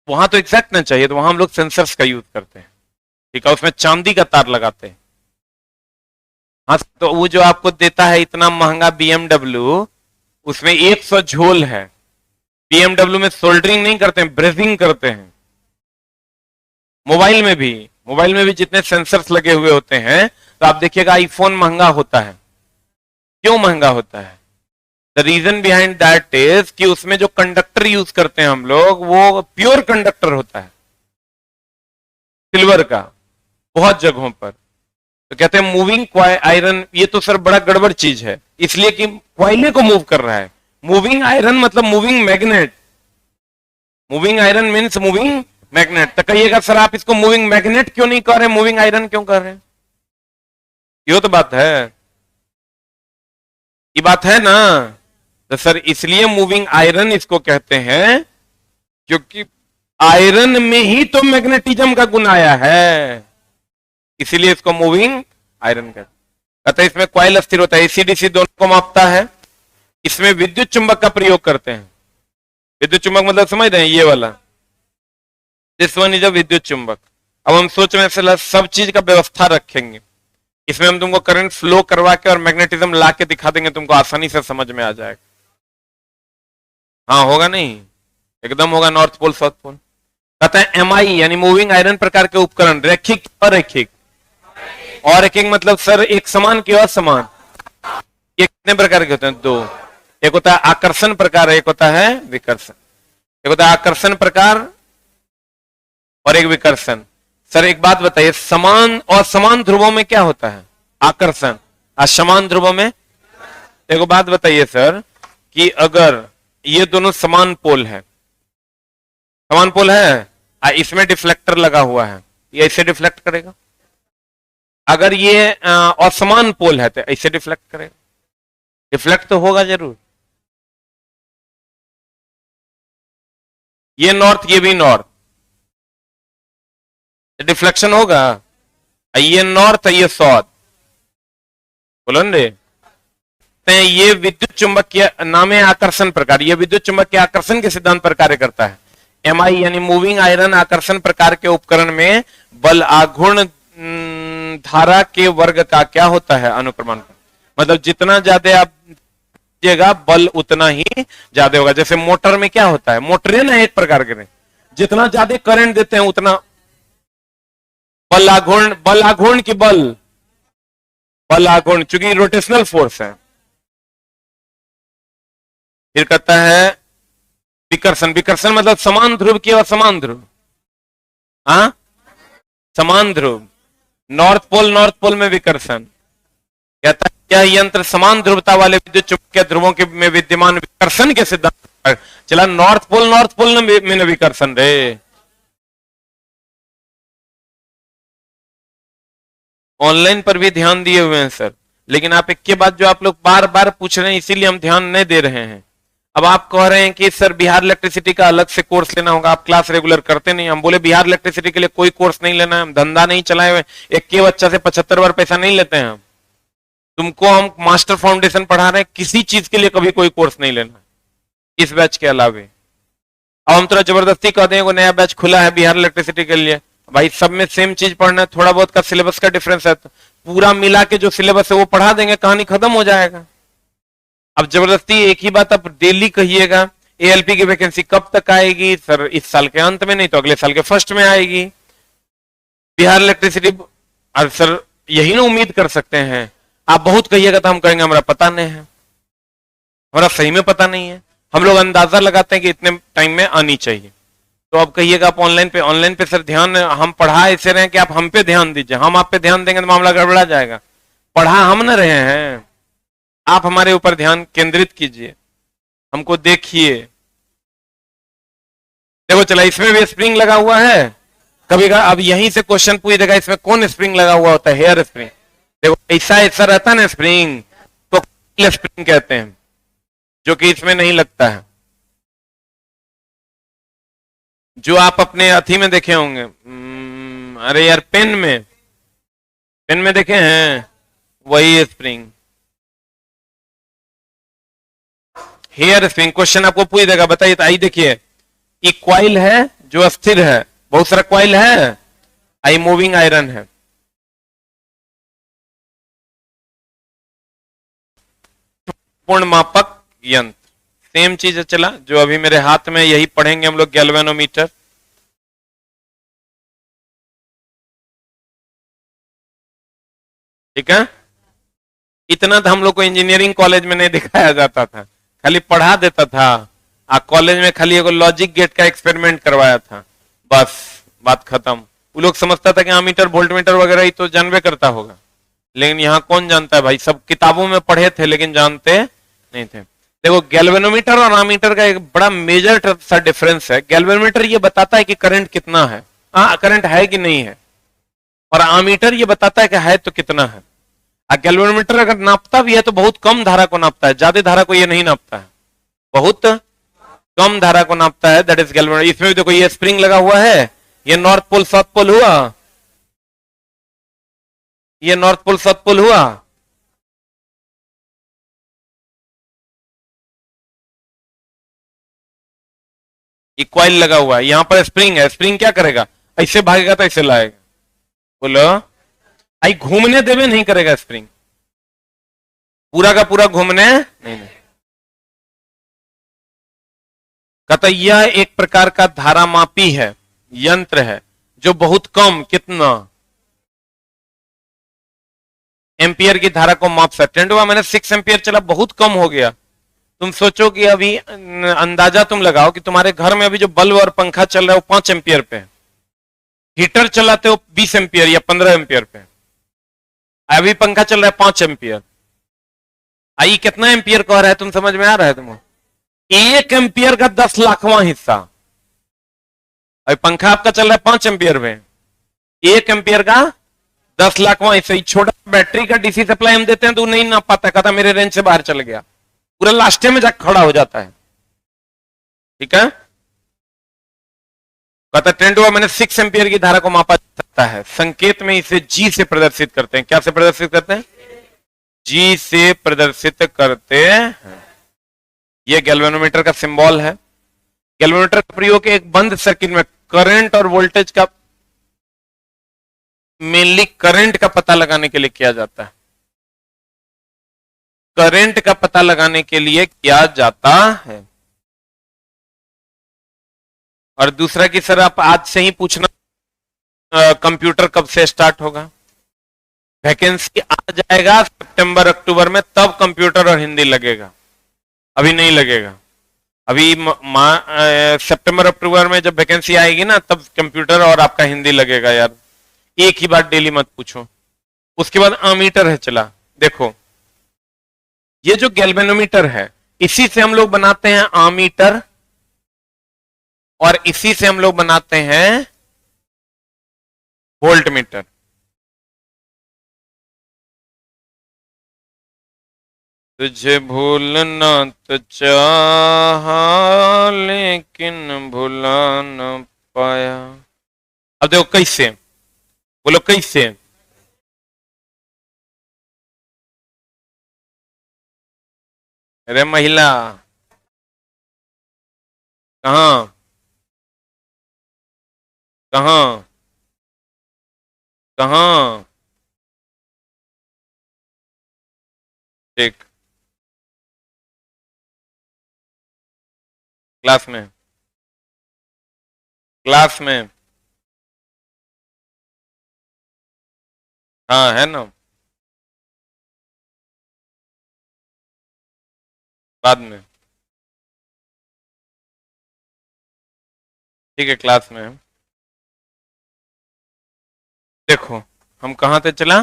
वहां तो एग्जैक्ट ना चाहिए, तो वहां हम लोग सेंसर्स का यूज करते हैं, ठीक है। उसमें चांदी का तार लगाते हैं। हाँ, तो वो जो आपको देता है इतना महंगा बीएमडब्ल्यू, उसमें 100 झोल है। बीएमडब्ल्यू में सोल्डरिंग नहीं करते हैं, ब्रेजिंग करते हैं। मोबाइल में भी जितने सेंसर्स लगे हुए होते हैं, तो आप देखिएगा आईफोन महंगा होता है। क्यों महंगा होता है? The reason behind that is कि उसमें जो कंडक्टर यूज करते हैं हम लोग, वो प्योर कंडक्टर होता है, सिल्वर का, बहुत जगहों पर। तो कहते हैं मूविंग आयरन, ये तो सर बड़ा गड़बड़ चीज है, इसलिए कि कोयले को मूव कर रहा है। मूविंग आयरन मतलब moving magnet, moving iron means moving magnet. तो कहिएगा सर आप इसको मूविंग मैग्नेट क्यों नहीं कर रहे, मूविंग आयरन क्यों कर रहे हैं? ये तो बात है, ये बात है ना। तो सर इसलिए मूविंग आयरन इसको कहते हैं, क्योंकि आयरन में ही तो मैग्नेटिज्म का गुण आया है, इसीलिए इसको मूविंग आयरन कहते हैं। इसमें कॉइल स्थिर होता है, एसी-डीसी दोनों को मापता है। इसमें विद्युत चुंबक का प्रयोग करते हैं। विद्युत चुंबक मतलब समझ रहे हैं, ये वाला, दिस वन इज अ विद्युत चुंबक। अब हम सोच रहे हैं सब चीज का व्यवस्था रखेंगे, इसमें हम तुमको करंट फ्लो करवा के और मैग्नेटिज्म ला के दिखा देंगे, तुमको आसानी से समझ में आ जाएगा। हाँ होगा नहीं, एकदम होगा, नॉर्थ पोल साउथ पोल। कहते हैं एमआई यानी मूविंग आयरन प्रकार के उपकरण, रैखिक और रैखिक। और रैखिक मतलब सर एक समान की असमान। ये कितने प्रकार के होते हैं? दो, एक होता है आकर्षण प्रकार, एक होता है विकर्षण। एक होता है आकर्षण प्रकार और एक विकर्षण। सर एक बात बताइए, समान और समान ध्रुवों में क्या होता है? आकर्षण। असमान ध्रुवों में? एक बात बताइए सर, कि अगर ये दोनों समान पोल है, समान पोल है, इसमें डिफ्लेक्टर लगा हुआ है, ये ऐसे डिफ्लेक्ट करेगा। अगर ये असमान पोल है तो ऐसे डिफ्लेक्ट करेगा, डिफ्लेक्ट तो होगा जरूर। ये नॉर्थ, ये भी नॉर्थ, डिफ्लेक्शन होगा। ये नॉर्थ, ये साउथ, बोलो रे। ये विद्युत चुंबकीय नाम है आकर्षण प्रकार, ये विद्युत चुंबकीय आकर्षण के सिद्धांत पर कार्य करता है। एमआई यानी मूविंग आयरन आकर्षण प्रकार के उपकरण में बल आघूर्ण धारा के वर्ग का क्या होता है? अनुप्रमाण। मतलब जितना ज्यादा आप दीजिएगा बल उतना ही ज्यादा होगा। जैसे मोटर में क्या होता है, मोटरें ना एक प्रकार के जितना ज्यादा करंट देते हैं उतना बल आघूर्ण की बल आघूर्ण, चूंकि रोटेशनल फोर्स है। फिर कहता है विकर्षण, विकर्षण मतलब समान ध्रुव की असमान ध्रुव, हाँ समान ध्रुव, नॉर्थ पोल में विकर्षण। कहता है यह यंत्र समान ध्रुवता वाले विद्युत चुंबकीय ध्रुवों के में विद्यमान विकर्षण के सिद्धांत पर चला। नॉर्थ पोल में विकर्षण रे। ऑनलाइन पर भी ध्यान दिए हुए हैं सर, लेकिन आप एक के बाद जो आप लोग बार बार पूछ रहे हैं इसीलिए हम ध्यान नहीं दे रहे हैं। अब आप कह रहे हैं कि सर बिहार इलेक्ट्रिसिटी का अलग से कोर्स लेना होगा, आप क्लास रेगुलर करते नहीं। हम बोले बिहार इलेक्ट्रिसिटी के लिए कोई कोर्स नहीं लेना है, हम धंधा नहीं चलाए हुए, एक के बच्चा से 75 बार पैसा नहीं लेते हैं हम। तुमको हम मास्टर फाउंडेशन पढ़ा रहे हैं, किसी चीज के लिए कभी कोई कोर्स नहीं लेना इस बैच के अलावे। अब हम थोड़ा जबरदस्ती कह दें नया बैच खुला है बिहार इलेक्ट्रिसिटी के लिए, भाई सब में सेम चीज पढ़ना है, थोड़ा बहुत का सिलेबस का डिफरेंस है, तो पूरा मिला के जो सिलेबस है वो पढ़ा देंगे, कहानी खत्म हो जाएगा। अब जबरदस्ती एक ही बात आप डेली कहिएगा एएलपी की वैकेंसी कब तक आएगी सर, इस साल के अंत में, नहीं तो अगले साल के फर्स्ट में आएगी बिहार इलेक्ट्रिसिटी। और सर यही ना उम्मीद कर सकते हैं, आप बहुत कहिएगा तो हम कहेंगे हमारा पता नहीं है, हमारा सही में पता नहीं है। हम लोग अंदाजा लगाते हैं कि इतने टाइम में आनी चाहिए, तो अब कहिएगा आप ऑनलाइन पे सर ध्यान हम पढ़ा ऐसे रहे कि आप हम पे ध्यान दीजिए, हम आप पे ध्यान देंगे तो मामला गड़बड़ा जाएगा। पढ़ा हम न रहे हैं, आप हमारे ऊपर ध्यान केंद्रित कीजिए, हमको देखिए। देखो चला इसमें भी स्प्रिंग लगा हुआ है, कभी अब यहीं से क्वेश्चन पूछ देगा इसमें कौन स्प्रिंग लगा हुआ होता है, हेयर स्प्रिंग। देखो ऐसा रहता है ना स्प्रिंग, तो स्प्रिंग कहते हैं, जो कि इसमें नहीं लगता है, जो आप अपने अथी में देखे होंगे। अरे यार पेन में देखे हैं, वही स्प्रिंग, हेयर स्प्रिंग। क्वेश्चन आपको पूछ देगा, बताइए। तो आई देखिए, एक कॉइल है जो अस्थिर है, बहुत सारा कॉइल है, आई मूविंग आयरन है। पूर्ण मापक यंत्र, सेम चीज है चला, जो अभी मेरे हाथ में, यही पढ़ेंगे हम लोग, गैल्वेनोमीटर। ठीक है, इतना तो हम लोग को इंजीनियरिंग कॉलेज में नहीं दिखाया जाता था, खाली पढ़ा देता था। कॉलेज में खाली एगो लॉजिक गेट का एक्सपेरिमेंट करवाया था, बस बात खत्म। वो लोग समझता था कि अमीटर वोल्टमीटर वगैरह ही तो जानवे करता होगा, लेकिन यहाँ कौन जानता है भाई, सब किताबों में पढ़े थे लेकिन जानते नहीं थे। देखो गैल्वेनोमीटर और अमीटर का एक बड़ा मेजर सा डिफरेंस है। गैल्वेनोमीटर ये बताता है कि करंट कितना है, करंट है कि नहीं है, और अमीटर ये बताता है कि है तो कितना है। गैल्वेनोमीटर अगर नापता भी है तो बहुत कम धारा को नापता है, ज्यादा धारा को ये नहीं नापता है, बहुत कम धारा को नापता है, दैट इज गैल्वेनोमीटर। इसमें भी देखो ये स्प्रिंग लगा हुआ है, ये नॉर्थ पोल साउथ पोल हुआ, ये नॉर्थ पोल साउथ पोल हुआ। ये कॉइल लगा हुआ है, यहां पर स्प्रिंग है, स्प्रिंग क्या करेगा, ऐसे भागेगा तो ऐसे लाएगा, बोलो आई घूमने देवे नहीं करेगा स्प्रिंग, पूरा का पूरा घूमने नहीं। कहता यह एक प्रकार का धारामापी है, यंत्र है, जो बहुत कम, कितना एम्पियर की धारा को माप सकते हैं। मैंने 6 एम्पियर चला, बहुत कम हो गया। तुम सोचो कि अभी अंदाजा तुम लगाओ कि तुम्हारे घर में अभी जो बल्ब और पंखा चल रहा है वो 5 एम्पियर पे है, हीटर चलाते हो 20 एम्पियर या 15 एम्पियर पे, अभी पंखा चल रहा है 5 एम्पियर। आई कितना एम्पियर कह रहा है, तुम समझ में आ रहा है तुमको, 1 एम्पियर का 10 लाखवां हिस्सा। अभी पंखा आपका चल रहा है 5 एम्पियर में, 1 एम्पियर का 10 लाखवां हिस्सा। छोटा बैटरी का डीसी सप्लाई हम देते हैं तो नहीं नाप पाता, कहता मेरे रेंज से बाहर चल गया, पूरा लास्टे में जाकर खड़ा हो जाता है। ठीक है, कहता ट्रेंड हुआ, मैंने 6 एम्पियर की धारा को मापा जा सकता है। संकेत में इसे जी से प्रदर्शित करते हैं, क्या से प्रदर्शित करते हैं, जी से प्रदर्शित करते हैं। यह गैल्वेनोमीटर का सिंबल है। गैल्वेनोमीटर का प्रयोग एक बंद सर्किट में करंट और वोल्टेज का, मेनली करंट का पता लगाने के लिए किया जाता है, करंट का पता लगाने के लिए किया जाता है। और दूसरा कि सर आप आज से ही पूछना कंप्यूटर कब से स्टार्ट होगा। वैकेंसी आ जाएगा सितंबर अक्टूबर में, तब कंप्यूटर और हिंदी लगेगा, अभी नहीं लगेगा। अभी सितंबर अक्टूबर में जब वैकेंसी आएगी ना, तब कंप्यूटर और आपका हिंदी लगेगा यार। एक ही बात डेली मत पूछो। उसके बाद अमीटर है चला। देखो ये जो गैल्वेनोमीटर है, इसी से हम लोग बनाते हैं आमीटर, और इसी से हम लोग बनाते हैं वोल्ट मीटर। तुझे भूलना तो चाहा लेकिन भुला न पाया। अब देखो कैसे, बोलो कैसे। अरे महिला कहाँ कहाँ कहाँ। ठीक, क्लास में, क्लास में। हाँ है ना, बाद में। ठीक है क्लास में। देखो हम कहां थे चला।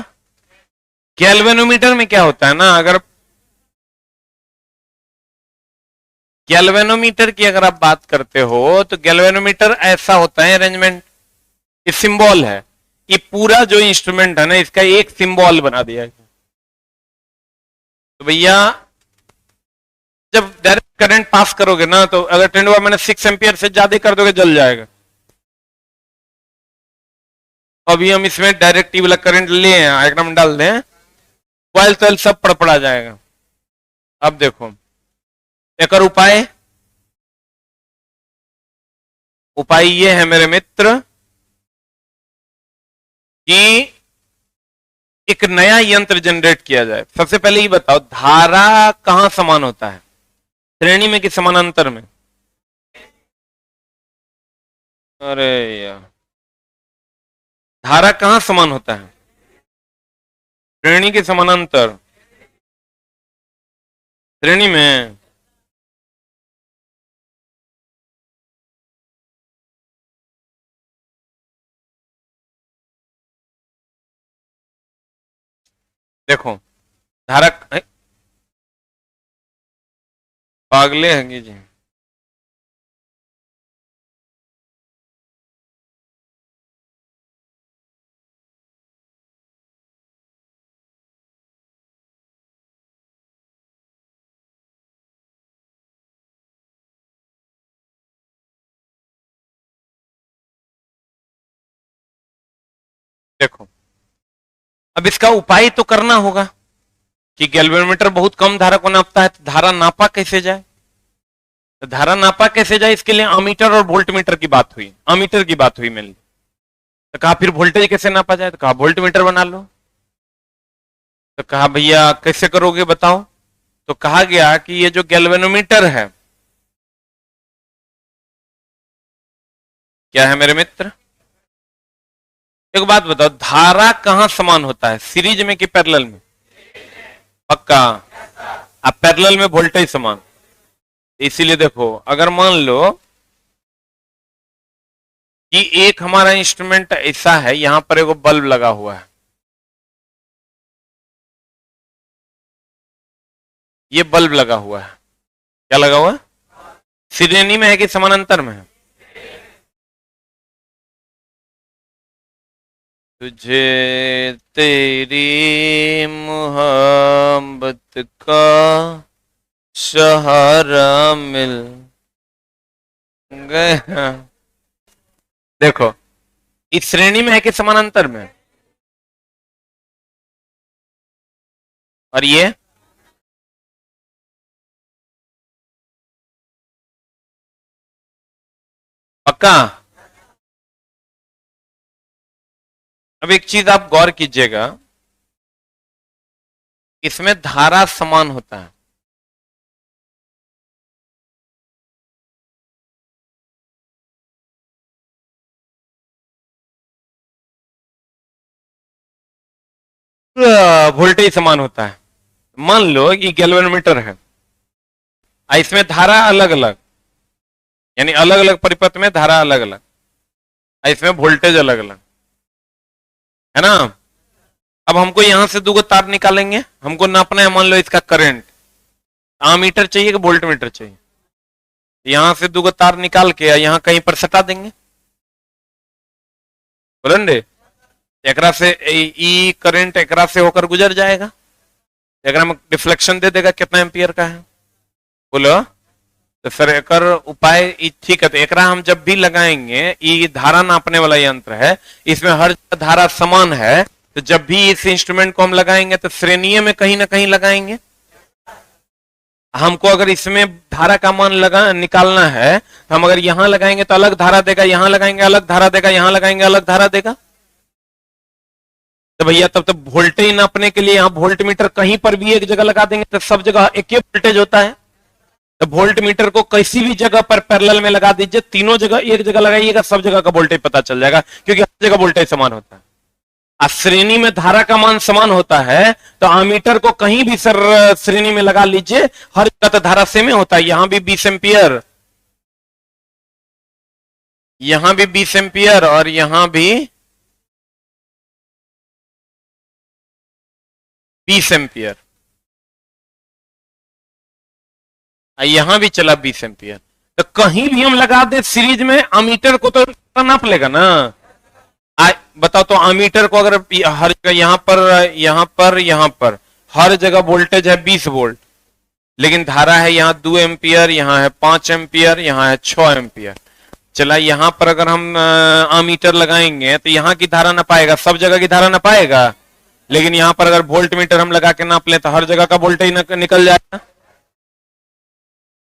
गैल्वेनोमीटर में क्या होता है ना, अगर गैल्वेनोमीटर की अगर आप बात करते हो, तो गैल्वेनोमीटर ऐसा होता है अरेंजमेंट, ये सिंबल है। ये पूरा जो इंस्ट्रूमेंट है ना, इसका एक सिंबल बना दिया है। तो भैया जब डायरेक्ट करंट पास करोगे ना, तो अगर 10⁻⁶ से ज्यादा कर दोगे जल जाएगा। अभी हम इसमें डायरेक्ट वाला करंट ले एकदम डाल दें, क्वाइल तो सब पड़पड़ा जाएगा। अब देखो एक और उपाय, उपाय ये है मेरे मित्र कि एक नया यंत्र जनरेट किया जाए। सबसे पहले ये बताओ धारा कहां समान होता है, श्रेणी में कि समानांतर में। अरे यार, धारा कहां समान होता है, श्रेणी के समानांतर। श्रेणी में। देखो धारा पागले हैं जी। देखो अब इसका उपाय तो करना होगा कि गैल्वेनोमीटर बहुत कम धारा को नापता है, तो धारा नापा कैसे जाए। तो धारा नापा कैसे जाए, इसके लिए अमीटर और वोल्टमीटर की बात हुई, अमीटर की बात हुई मेनली। तो कहा फिर वोल्टेज कैसे नापा जाए, तो कहा वोल्टमीटर बना लो। तो कहा भैया कैसे करोगे बताओ। तो कहा गया कि ये जो गैल्वेनोमीटर है, क्या है मेरे मित्र, एक बात बताओ धारा कहां समान होता है, सीरीज में कि पैरेलल में। पक्का। अब पैरेलल में वोल्टेज समान। इसीलिए देखो अगर मान लो कि एक हमारा इंस्ट्रूमेंट ऐसा है, यहां पर एगो बल्ब लगा हुआ है, ये बल्ब लगा हुआ है, क्या लगा हुआ है, श्रेणी में है कि समानांतर में है। तुझे तेरी मोहब्बत का सहारा मिल गया। देखो इस श्रेणी में है कि समानांतर में, और ये पक्का। अब एक चीज आप गौर कीजिएगा, इसमें धारा समान होता है, वोल्टेज समान होता है। मान लो कि गैल्वेनोमीटर है, इसमें धारा अलग अलग, यानी अलग अलग परिपथ में धारा अलग अलग, इसमें वोल्टेज अलग अलग है ना। अब हमको यहां से दो तार निकालेंगे, हमको नापना है मान लो इसका करंट। आमीटर चाहिए कि वोल्ट मीटर चाहिए? यहां से दो तार निकाल के यहां कहीं पर सटा देंगे, बोलेंगे एकरा से ई करंट एकरा से होकर गुजर जाएगा, एकरा में डिफ्लेक्शन दे देगा कितना एम्पियर का है, बोलो। तो सर एकर उपाय ठीक है, तो एकरा हम जब भी लगाएंगे, ये धारा नापने वाला यंत्र है, इसमें हर धारा समान है, तो जब भी इस इंस्ट्रूमेंट को हम लगाएंगे तो श्रेणीय में कहीं ना कहीं लगाएंगे। हमको अगर इसमें धारा का मान लगा निकालना है, तो हम अगर यहां लगाएंगे तो अलग धारा देगा, यहां लगाएंगे अलग धारा देगा, यहां लगाएंगे अलग धारा देगा। तो भैया तब तो वोल्टेज नापने के लिए यहां वोल्ट मीटर कहीं पर भी एक जगह लगा देंगे तो सब जगह एक ही वोल्टेज होता है। तो वोल्ट मीटर को किसी भी जगह पर पैरेलल में लगा दीजिए, तीनों जगह एक जगह लगाइएगा, सब जगह का वोल्टेज पता चल जाएगा, क्योंकि हर जगह वोल्टेज समान होता है। श्रेणी में धारा का मान समान होता है, तो आमीटर को कहीं भी सर श्रेणी में लगा लीजिए, हर जगह तो धारा सेम होता है। यहां भी 20 एम्पियर, यहां भी 20 एम्पियर, और यहां भी 20 एम्पियर, यहां भी चला 20 एम्पियर। तो कहीं भी हम लगा दे सीरीज में, अमीटर को तो नाप लेगा ना। बताओ तो अमीटर को अगर हर जगह यहां पर यहां पर यहां पर हर जगह वोल्टेज है 20 वोल्ट, लेकिन धारा है यहां 2 एम्पियर, यहां है 5 एम्पियर, यहां है 6 एम्पियर। चला यहां पर अगर हम अमीटर लगाएंगे तो यहां की धारा ना पाएगा, सब जगह की धारा ना पाएगा, लेकिन यहां पर अगर वोल्ट मीटर हम लगा के नाप ले तो हर जगह का वोल्टेज निकल जाएगा।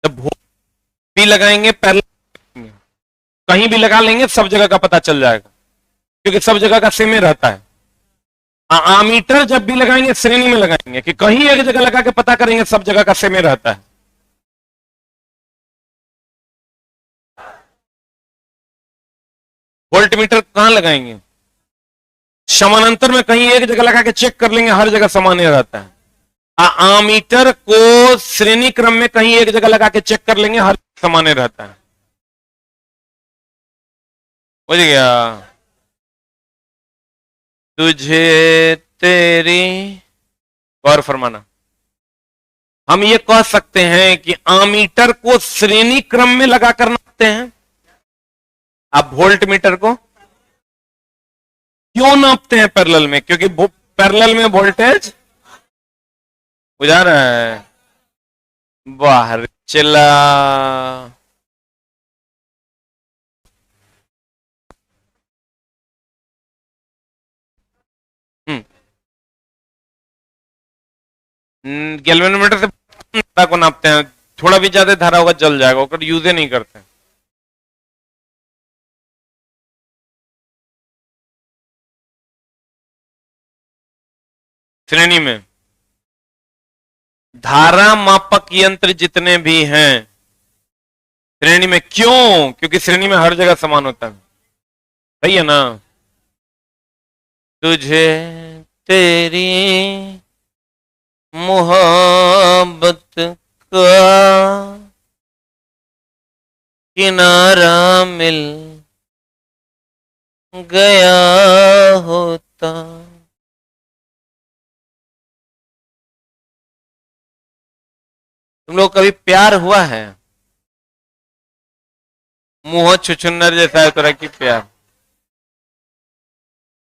तो भी लगाएंगे पैरेलल, कहीं भी लगा लेंगे सब जगह का पता चल जाएगा, क्योंकि सब जगह का सेम ही रहता है। आमीटर जब भी लगाएंगे श्रेणी में लगाएंगे, कि कहीं एक जगह लगा के पता करेंगे, सब जगह का सेम ही रहता है। वोल्ट मीटर कहां लगाएंगे? समानांतर में कहीं एक जगह लगा के चेक कर लेंगे, हर जगह समान ही रहता है। आमीटर को श्रेणी क्रम में कहीं एक जगह लगा के चेक कर लेंगे, हर समान ही रहता है। बुझ गया? तुझे तेरी, गौर फरमाना, हम ये कह सकते हैं कि आमीटर को श्रेणी क्रम में लगाकर नापते हैं। आप वोल्ट मीटर को क्यों नापते हैं पैरेलल में? क्योंकि पैरेलल में वोल्टेज बुझा रहा है, बाहर चला। गैल्वेनोमीटर से धारा को नापते हैं, थोड़ा भी ज्यादा धारा होगा जल जाएगा, और यूज ही नहीं करते। श्रेणी में धारा मापक यंत्र जितने भी हैं श्रेणी में, क्यों? क्योंकि श्रेणी में हर जगह समान होता है, सही है ना। तुझे तेरी मोहब्बत का किनारा मिल गया होता। तुम लोग कभी प्यार हुआ है? मुंह छुछुन्नर जैसा है तरह की प्यार,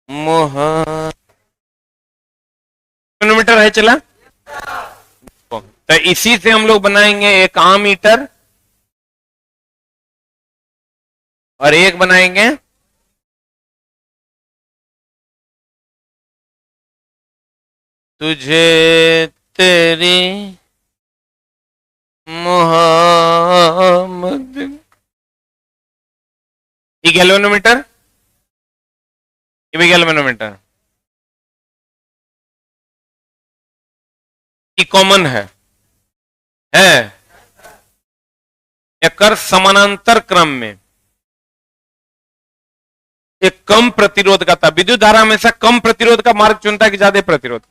मोह किलोमीटर है चला। तो इसी से हम लोग बनाएंगे एक आमीटर, और एक बनाएंगे तुझे तेरी मोहम्मद, ये गैल्वेनोमीटर, ये भी गैल्वेनोमीटर, ये कॉमन है एकर समानांतर क्रम में एक कम प्रतिरोध का था। विद्युत धारा हमेशा कम प्रतिरोध का मार्ग चुनता है कि ज्यादा प्रतिरोध?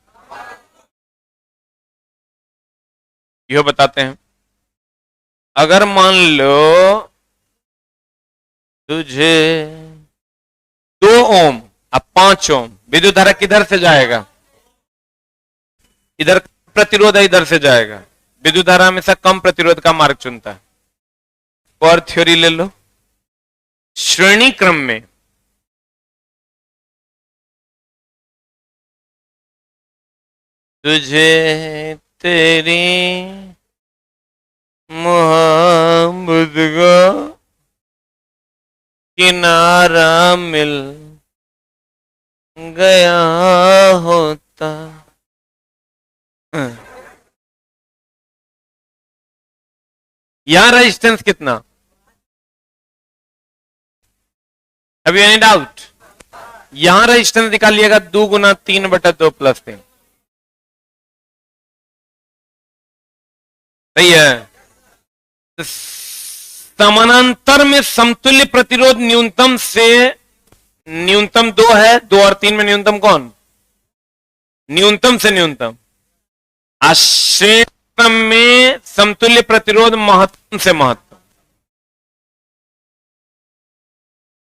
यह बताते हैं। अगर मान लो तुझे 2 ओम अब 5 ओम, विद्युत धारा किधर से जाएगा? इधर प्रतिरोध है, इधर से जाएगा। विद्युत धारा हमेशा कम प्रतिरोध का मार्ग चुनता है। और थ्योरी ले लो, श्रेणी क्रम में तुझे तेरी मोहब्बत का किनारा मिल गया होता। यहां रेजिस्टेंस कितना? Have you any doubt? यहां रेजिस्टेंस निकालिएगा 2 गुना 3/2 + 3। सही है। तो समानांतर में समतुल्य प्रतिरोध न्यूनतम से न्यूनतम 2 है। 2 और 3 में न्यूनतम कौन? न्यूनतम से न्यूनतम। श्रेणी क्रम में समतुल्य प्रतिरोध महत्तम से महत्तम।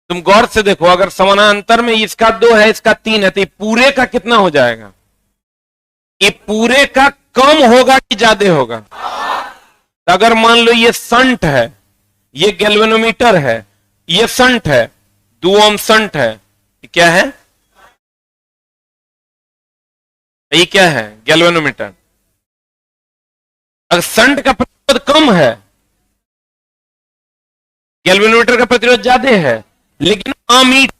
तुम गौर से देखो, अगर समानांतर में इसका 2 है, इसका 3 है, तो पूरे का कितना हो जाएगा? ये पूरे का कम होगा कि ज्यादा होगा? तो अगर मान लो ये शंट है, ये गैल्वेनोमीटर है, ये शंट है, 2 ओम शंट है, ये क्या है? ये क्या है? गैल्वेनोमीटर। अगर शंट का प्रतिरोध कम है, गैल्वेनोमीटर का प्रतिरोध ज्यादा है, लेकिन अमीटर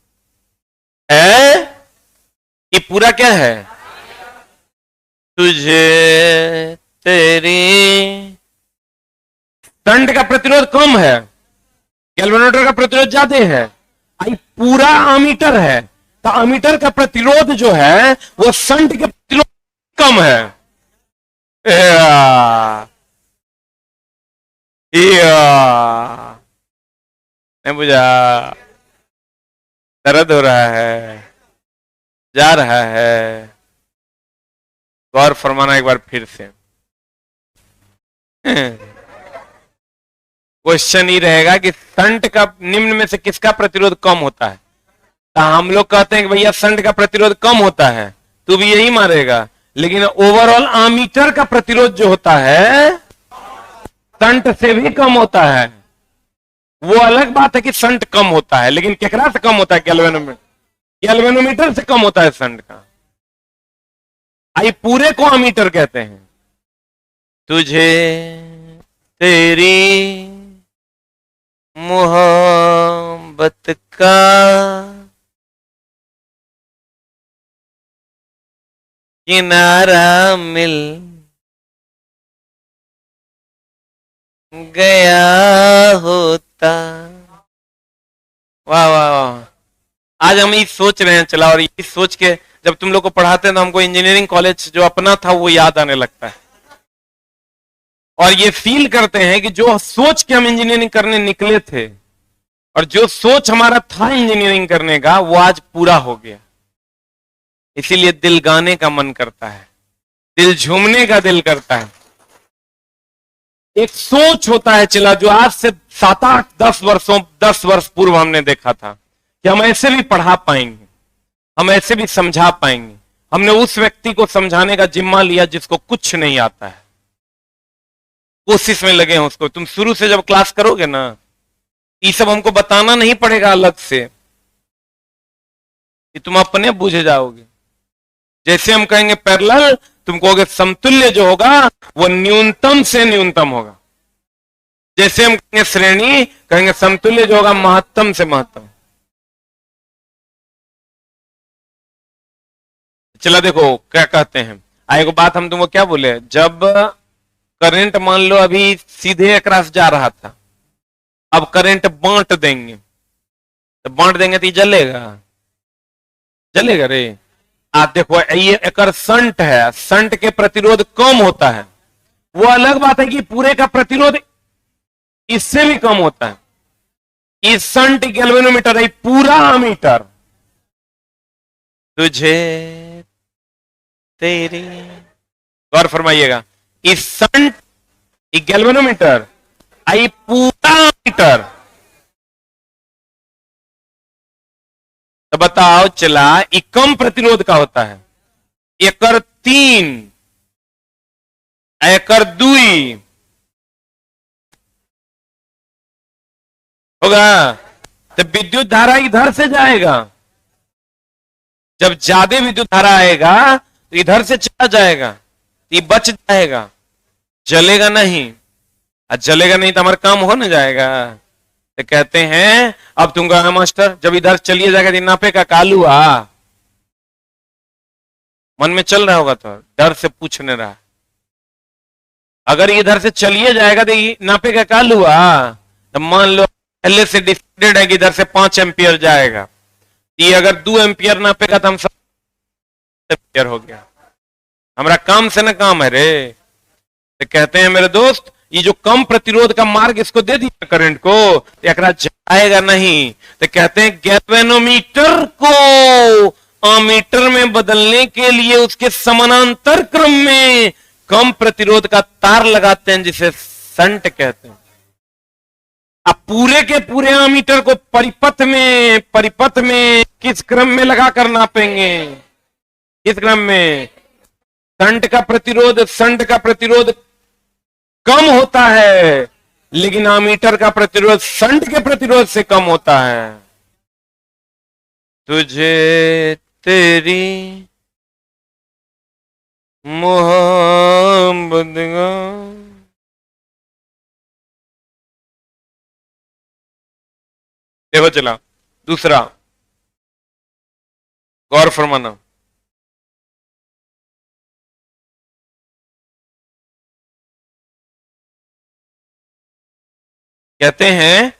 है, ये पूरा क्या है? तुझे तेरी शंट का प्रतिरोध कम है, गैल्वेनोमीटर का प्रतिरोध ज्यादा है, आई पूरा अमीटर है, तो अमीटर का प्रतिरोध जो है वो शंट के प्रतिरोध कम है। नहीं बुझा? दर्द हो रहा है, जा रहा है? गौर फरमाना एक बार फिर से। क्वेश्चन ही रहेगा कि शंट का निम्न में से किसका प्रतिरोध कम होता है? तो हम लोग कहते हैं कि भैया शंट का प्रतिरोध कम होता है, तू भी यही मारेगा। लेकिन ओवरऑल अमीटर का प्रतिरोध जो होता है शंट से भी कम होता है। वो अलग बात है कि शंट कम होता है, लेकिन केकरा से कम होता है? गैल्वेनोमीटर। गैल्वेनोमीटर से कम होता है शंट का। आई पूरे को अमीटर कहते हैं। तुझे तेरी मोहब्बत का किनारा मिल गया होता। वाह वाह वाह। आज हम ये सोच रहे हैं चला, और ये सोच के जब तुम लोग को पढ़ाते हैं तो हमको इंजीनियरिंग कॉलेज जो अपना था वो याद आने लगता है, और ये फील करते हैं कि जो सोच के हम इंजीनियरिंग करने निकले थे और जो सोच हमारा था इंजीनियरिंग करने का, वो आज पूरा हो गया। इसीलिए दिल गाने का मन करता है, दिल झूमने का दिल करता है। एक सोच होता है चला, जो आज से 7, 8, 10 वर्ष पूर्व हमने देखा था कि हम ऐसे भी पढ़ा पाएंगे, हम ऐसे भी समझा पाएंगे। हमने उस व्यक्ति को समझाने का जिम्मा लिया जिसको कुछ नहीं आता है, कोशिश में लगे हैं उसको। तुम शुरू से जब क्लास करोगे ना, ये सब हमको बताना नहीं पड़ेगा अलग से, कि तुम अपने बुझ जाओगे। जैसे हम कहेंगे पैरेलल, तुम कहोगे समतुल्य जो होगा वो न्यूनतम से न्यूनतम होगा। जैसे हम कहेंगे श्रेणी, कहेंगे समतुल्य जो होगा महत्तम से महत्तम। चला देखो क्या कहते हैं। एक बात हम तुमको क्या बोले, जब करंट मान लो अभी सीधे अक्रॉस जा रहा था, अब करंट बांट देंगे, तो बांट देंगे तो ये जलेगा? जलेगा रे? आप देखो ये एक शंट है, शंट के प्रतिरोध कम होता है। वो अलग बात है कि पूरे का प्रतिरोध इससे भी कम होता है। इस शंट गैल्वेनोमीटर है, पूरा अमीटर तुझे तेरी, गौर फरमाइएगा, इस संट गैल्वेनोमीटर आई पूरा मीटर। तो बताओ चला ये कम प्रतिरोध का होता है, एकर 3 एकर 2 होगा। तो विद्युत धारा इधर से जाएगा, जब ज्यादा विद्युत धारा आएगा तो इधर से चला जाएगा, ये बच जाएगा, जलेगा नहीं। और जलेगा नहीं तो हमारा काम हो न जाएगा। तो कहते हैं अब तुम कहा मास्टर जब इधर चलिए जाएगा तो नापे का कालू मन में चल रहा होगा तो डर से पूछने रहा, अगर इधर से चलिए जाएगा तो नापे का कालू तो मान लो पहले से डिसाइडेड है कि इधर से 5 एम्पियर जाएगा, ये अगर 2 एम्पियर नापेगा तो हम 7 एम्पियर हो गया, हमारा काम से ना काम है रे। तो कहते हैं मेरे दोस्त ये जो कम प्रतिरोध का मार्ग इसको दे दिया करंट को, तो एकरा जाएगा नहीं। तो कहते हैं गैल्वेनोमीटर को अमीटर में बदलने के लिए उसके समानांतर क्रम में कम प्रतिरोध का तार लगाते हैं जिसे संट कहते हैं। अब पूरे के पूरे अमीटर को परिपथ में किस क्रम में लगाकर नापेंगे, किस क्रम में? संट का प्रतिरोध कम होता है, लेकिन अमीटर का प्रतिरोध संट के प्रतिरोध से कम होता है। तुझे तेरी मोहब्बत देखो चला दूसरा, गौर फरमाना। कहते हैं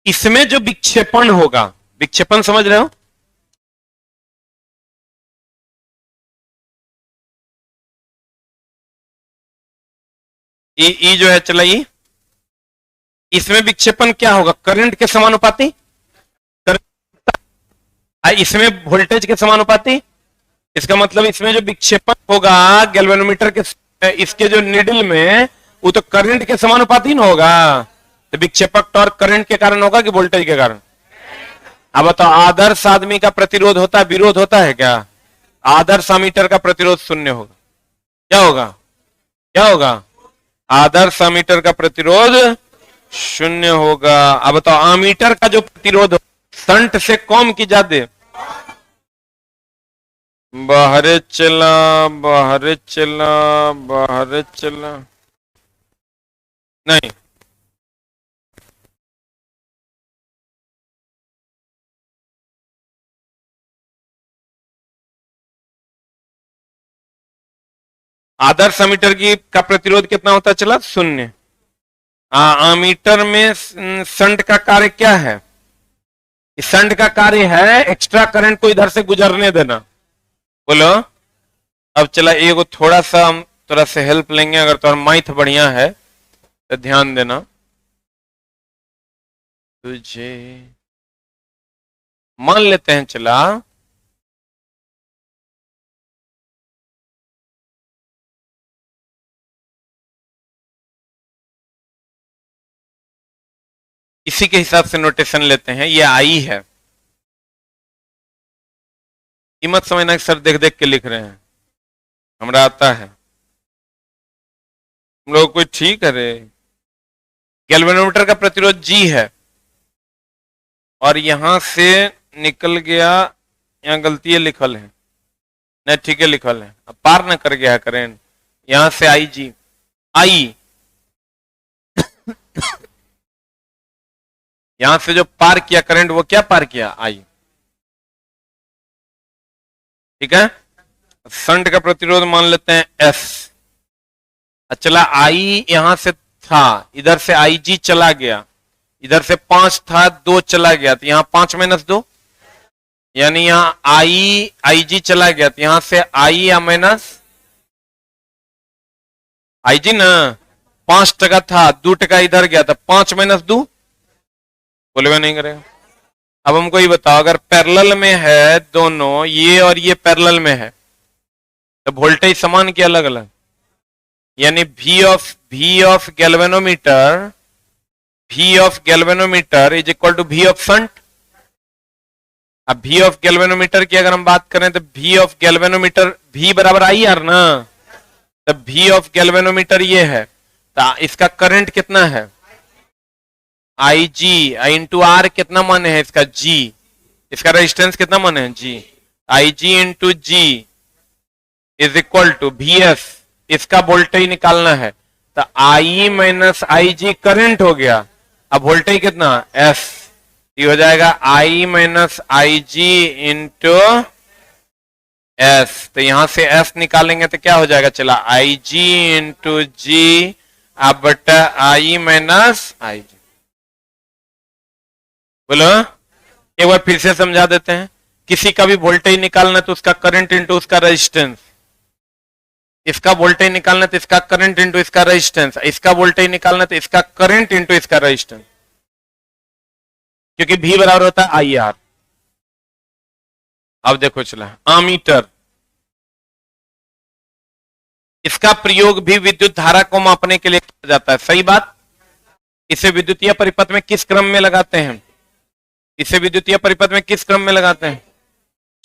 इसमें जो विक्षेपण होगा, विक्षेपण समझ रहे हो? ई जो है चलाइए, इसमें विक्षेपण क्या होगा? करंट के समानुपाती, इसमें वोल्टेज के समानुपाती। इसका मतलब इसमें जो विक्षेपण होगा गैल्वेनोमीटर के इसके जो निडल में, वो तो करंट के समानुपाती न होगा। तो विक्षेपक टॉर्क करंट के कारण होगा कि वोल्टेज के कारण? अब बताओ आदर्श आदमी का प्रतिरोध होता है, विरोध होता है क्या? आदर्श अमीटर का प्रतिरोध 0 होगा। क्या होगा? क्या होगा? आदर्श अमीटर का प्रतिरोध 0 होगा। अब बताओ अमीटर का जो प्रतिरोध संट से कम की ज्यादा, बाहर चला बाहर चला बाहर चला, नहीं आदर्श अमीटर की का प्रतिरोध कितना होता चला? 0। अमीटर में संट का कार्य क्या है? इस संट का कार्य है एक्स्ट्रा करंट को इधर से गुजरने देना। बोलो। अब चला एगो थोड़ा सा हम थोड़ा से हेल्प लेंगे, अगर तुम्हारा माइथ बढ़िया है तो ध्यान देना। तुझे मान लेते हैं चला इसी के हिसाब से नोटेशन लेते हैं, ये आई है। कीमत समझना कि सर देख देख के लिख रहे हैं, हमरा आता है, हम लोग कोई ठीक है रे। गैल्वेनोमीटर का प्रतिरोध G है और यहां से निकल गया, यहां गलती है लिखल है, नहीं ठीक है लिखल है, अब पार न कर गया है करंट, यहां से IG आई यहां से जो पार किया करंट वो क्या पार किया? आई। ठीक है, संट का प्रतिरोध मान लेते हैं S। चला आई यहां से था, इधर से IG चला गया, इधर से 5 था 2 चला गया, तो यहां 5 - 2 यानी यहां IG चला गया, तो यहां से I या माइनस IG ना 5% था, 2% इधर गया था, 5 - 2 बोलेगा नहीं करेगा। अब हमको ये बताओ, अगर पैरेलल में है दोनों, ये और ये पैरेलल में है, तो वोल्टेज समान की अलग अलग? यानी V of galvanometer is equal to V of shunt. अब V ऑफ गैल्वेनोमीटर की अगर हम बात करें तो V ऑफ गैल्वेनोमीटर V बराबर IR ना, तो V ऑफ गैल्वेनोमीटर ये है, तो इसका करंट कितना है? IG इंटू R कितना माने है इसका? G। इसका रेजिस्टेंस कितना माने है? G। IG into G is equal to VS। इसका वोल्टेज निकालना है, तो I माइनस IG करंट हो गया। अब वोल्टेज कितना? S। ये हो जाएगा I minus IG into S। तो यहां से S निकालेंगे तो क्या हो जाएगा? चला IG इंटू G अब बटा I माइनस IG। बोलो, एक बार फिर से समझा देते हैं। किसी का भी वोल्टेज निकालना तो उसका करंट इंटू उसका रेजिस्टेंस, इसका वोल्टेज निकालना तो इसका करंट इंटू इसका रेजिस्टेंस, इसका वोल्टेज निकालना तो इसका करंट इंटू इसका रेजिस्टेंस, क्योंकि V बराबर होता है IR। अब देखो चला, आमीटर, इसका प्रयोग भी विद्युत धारा को मापने के लिए किया जाता है। सही बात। इसे विद्युतीय परिपथ में किस क्रम में लगाते हैं? इसे विद्युतीय परिपथ में किस क्रम में लगाते हैं?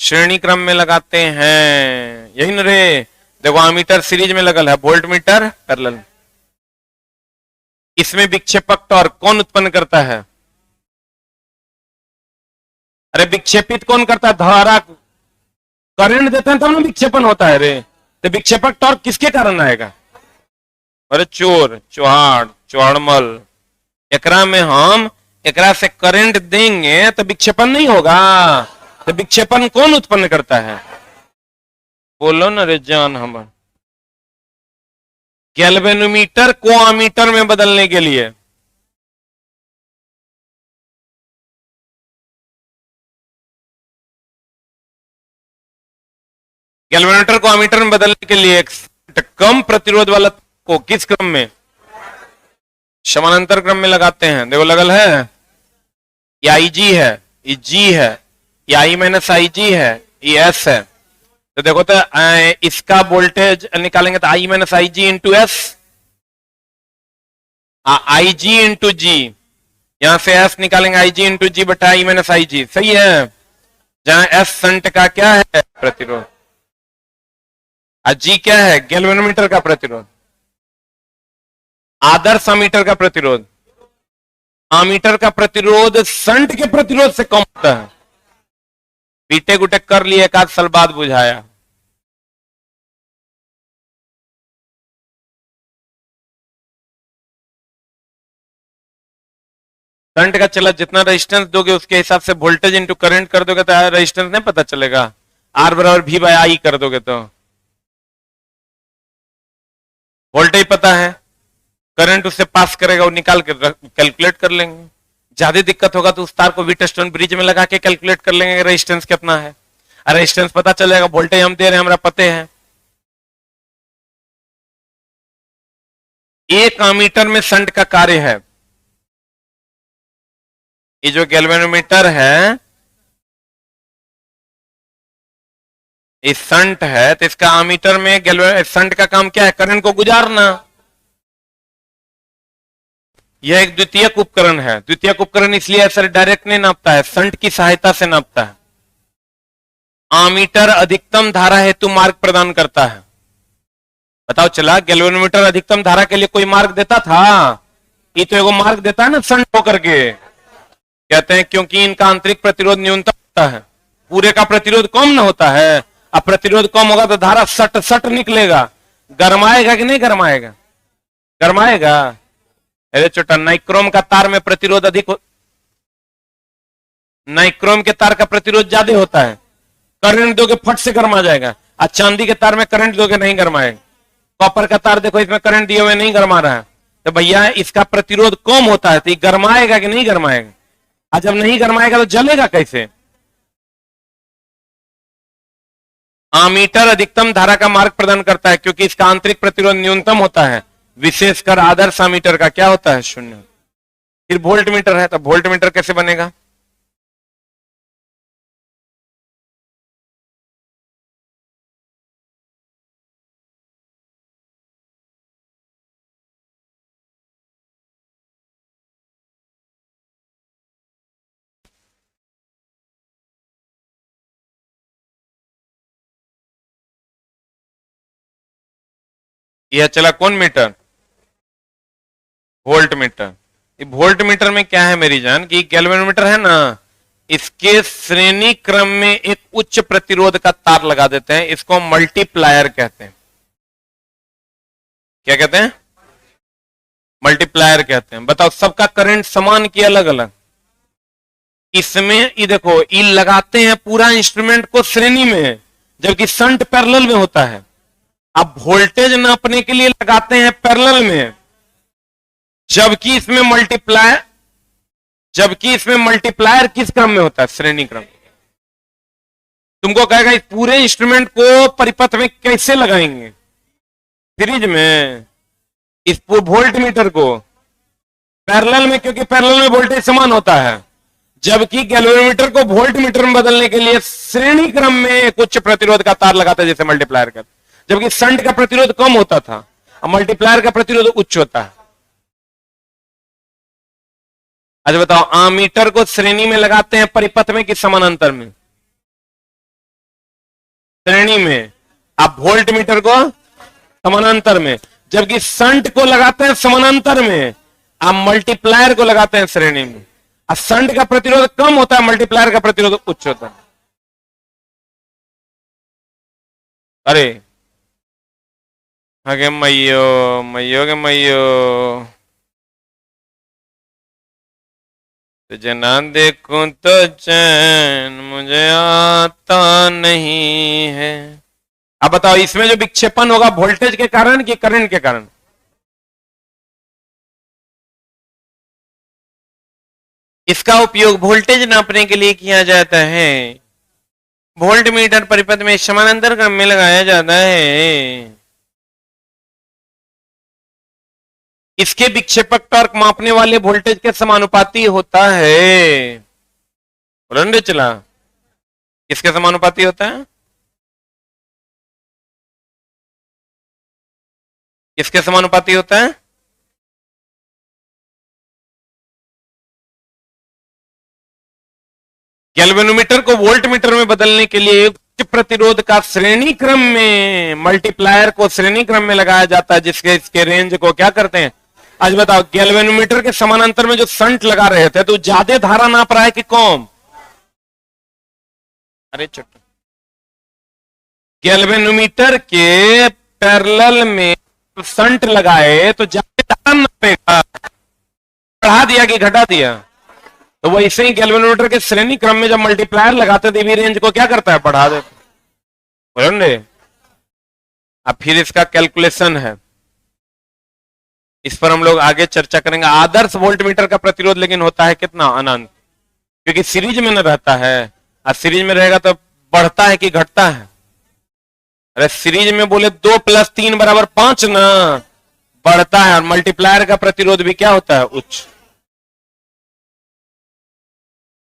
श्रेणी क्रम में लगाते हैं, यही न रे। देखो आमीटर सीरीज में लगल है, वोल्ट मीटर पैरेलल। इसमें विक्षेपक टॉर्क कौन उत्पन्न करता है? अरे विक्षेपित कौन करता है? धारा। करंट देते हैं तब ना विक्षेपण होता है रे। तो विक्षेपक टॉर्क किसके कारण आएगा? अरे चोर, चौहाड़, चौहाड़मल, एकरा में हम एकरा से करंट देंगे तो विक्षेपण नहीं होगा। तो विक्षेपण कौन उत्पन्न करता है? बोलो ना रे जान हमर। गैल्वेनोमीटर को अमीटर में बदलने के लिए गैल्वेनोमीटर को अमीटर में बदलने के लिए कम प्रतिरोध वाला को किस क्रम में? समानांतर क्रम में लगाते हैं। देखो लगल है, ये IG है, ये G है, ये I माइनस IG है, ये S है। तो देखो तो इसका वोल्टेज निकालेंगे तो I minus IG into S, IG into G, यहां से S निकालेंगे IG इंटू G बटा I माइनस IG। सही है। जहां S शंट का क्या है? प्रतिरोध। G क्या है? गैल्वेनोमीटर का प्रतिरोध। आदर्श अमीटर का प्रतिरोध, अमीटर का प्रतिरोध शंट के प्रतिरोध से कम होता है। बीटेक उटेक कर लिए, एक आध साल बाद बुझाया। करंट का चला जितना रेजिस्टेंस दोगे उसके हिसाब से वोल्टेज इंटू करंट कर दोगे तो रेजिस्टेंस नहीं पता चलेगा। R बराबर V बाय I कर दोगे तो वोल्टेज पता है, करंट उससे पास करेगा, वो निकाल के कैलकुलेट कर लेंगे। ज्यादा दिक्कत होगा तो उस तार को व्हीटस्टोन ब्रिज में लगा के कैलकुलेट कर लेंगे रेजिस्टेंस कितना है। रेजिस्टेंस पता चलेगा, वोल्टेज हम दे रहे हैं, हमारा पते हैं। एक अमीटर में शंट का कार्य है। ये जो गैल्वेनोमीटर है, ये शंट है, तो इसका अमीटर में शंट का काम क्या है? करंट को गुजारना। यह एक द्वितीयक उपकरण है। द्वितीयक उपकरण इसलिए सर डायरेक्ट नहीं नापता है, शंट की सहायता से नापता है। अमीटर अधिकतम धारा हेतु मार्ग प्रदान करता है। बताओ चला, गैल्वेनोमीटर अधिकतम धारा के लिए कोई मार्ग देता था? ये तो एगो मार्ग देता है ना शंट होकर के। कहते हैं क्योंकि इनका आंतरिक प्रतिरोध न्यूनतम होता है, पूरे का प्रतिरोध कम न होता है। अब प्रतिरोध कम होगा तो धारा सट सट निकलेगा। गरमाएगा कि नहीं गरमाएगा? गरमाएगा। अरे छोटा, नाइक्रोम का तार में प्रतिरोध अधिक नाइक्रोम के तार का प्रतिरोध ज्यादा होता है, करंट दोगे फट से गरमा जाएगा। और चांदी के तार में करंट दोगे नहीं गरमाएगा। कॉपर का तार देखो, इसमें करंट दिए हुए नहीं गरमा रहा है, तो भैया इसका प्रतिरोध कम होता है, तो ये गरमाएगा कि नहीं गरमाएगा? और जब नहीं गरमाएगा तो जलेगा कैसे? अमीटर अधिकतम धारा का मार्ग प्रदान करता है क्योंकि इसका आंतरिक प्रतिरोध न्यूनतम होता है, विशेषकर आदर्श अमीटर का क्या होता है? शून्य। फिर वोल्ट मीटर है, तो वोल्ट मीटर कैसे बनेगा? यह चला कौन meter? Volt meter. Volt meter में क्या है मेरी जान कि गैल्वेनोमीटर है ना, इसके श्रेणी क्रम में एक उच्च प्रतिरोध का तार लगा देते हैं, इसको मल्टीप्लायर कहते हैं। क्या कहते हैं? मल्टीप्लायर कहते हैं। बताओ सबका करंट समान की अलग अलग? इसमें ये देखो, ये लगाते हैं पूरा इंस्ट्रूमेंट को श्रेणी में, जबकि संट पैरेलल में होता है। अब वोल्टेज नापने के लिए लगाते हैं पैरेलल में, जबकि इसमें मल्टीप्लायर किस क्रम में होता है? श्रेणी क्रम। तुमको कहेगा इस पूरे इंस्ट्रूमेंट को परिपथ में कैसे लगाएंगे? सीरीज में। इस वोल्ट मीटर को पैरेलल में, क्योंकि पैरेलल में वोल्टेज समान होता है, जबकि गैल्वेनोमीटर को वोल्ट मीटर में बदलने के लिए श्रेणी क्रम में एक उच्च प्रतिरोध का तार लगाता है, जैसे मल्टीप्लायर का। जबकि संट का प्रतिरोध कम होता था और मल्टीप्लायर का प्रतिरोध उच्च होता है। अच्छा बताओ, आमीटर को श्रेणी में लगाते हैं परिपथ में कि समानांतर में? श्रेणी में। अब वोल्ट मीटर को समानांतर में, जबकि संट को लगाते हैं समानांतर में, अब मल्टीप्लायर को लगाते हैं श्रेणी में। अब संट का प्रतिरोध कम होता है, मल्टीप्लायर का प्रतिरोध उच्च होता है। अरे आगे मैयो के मैयो तुझे ना देखूं तो चैन मुझे आता नहीं है। अब बताओ, इसमें जो विक्षेपण होगा वोल्टेज के कारण कि करंट के कारण? इसका उपयोग वोल्टेज नापने के लिए किया जाता है। वोल्ट मीटर परिपथ में समानांतर क्रम में लगाया जाता है। इसके विक्षेपक टॉर्क मापने वाले वोल्टेज के समानुपाती होता है। बोलन चला, किसके समानुपाती होता है? किसके समानुपाती होता है? गैल्वेनोमीटर को वोल्ट मीटर में बदलने के लिए उच्च प्रतिरोध का श्रेणी क्रम में, मल्टीप्लायर को श्रेणी क्रम में लगाया जाता है, जिसके इसके रेंज को क्या करते हैं? आज बताओ, गैल्वेनोमीटर के समानांतर में जो संट लगा रहे थे तो ज्यादा धारा नाप रहा है कि कम? अरे छोटा, गैल्वेनोमीटर के पैरेलल में संट लगाए तो ज्यादा धारा नापेगा। बढ़ा दिया कि घटा दिया? तो वैसे ही गैल्वेनोमीटर के श्रेणी क्रम में जब मल्टीप्लायर लगाते थे भी रेंज को क्या करता है? बढ़ा देता है। अब फिर इसका कैलकुलेशन है, इस पर हम लोग आगे चर्चा करेंगे। आदर्श वोल्ट मीटर का प्रतिरोध लेकिन होता है कितना? अनंत, क्योंकि सीरीज में न रहता है। और सीरीज में रहेगा तो बढ़ता है कि घटता है? अरे सीरीज में बोले 2 + 3 = 5 ना, बढ़ता है। और मल्टीप्लायर का प्रतिरोध भी क्या होता है? उच्च।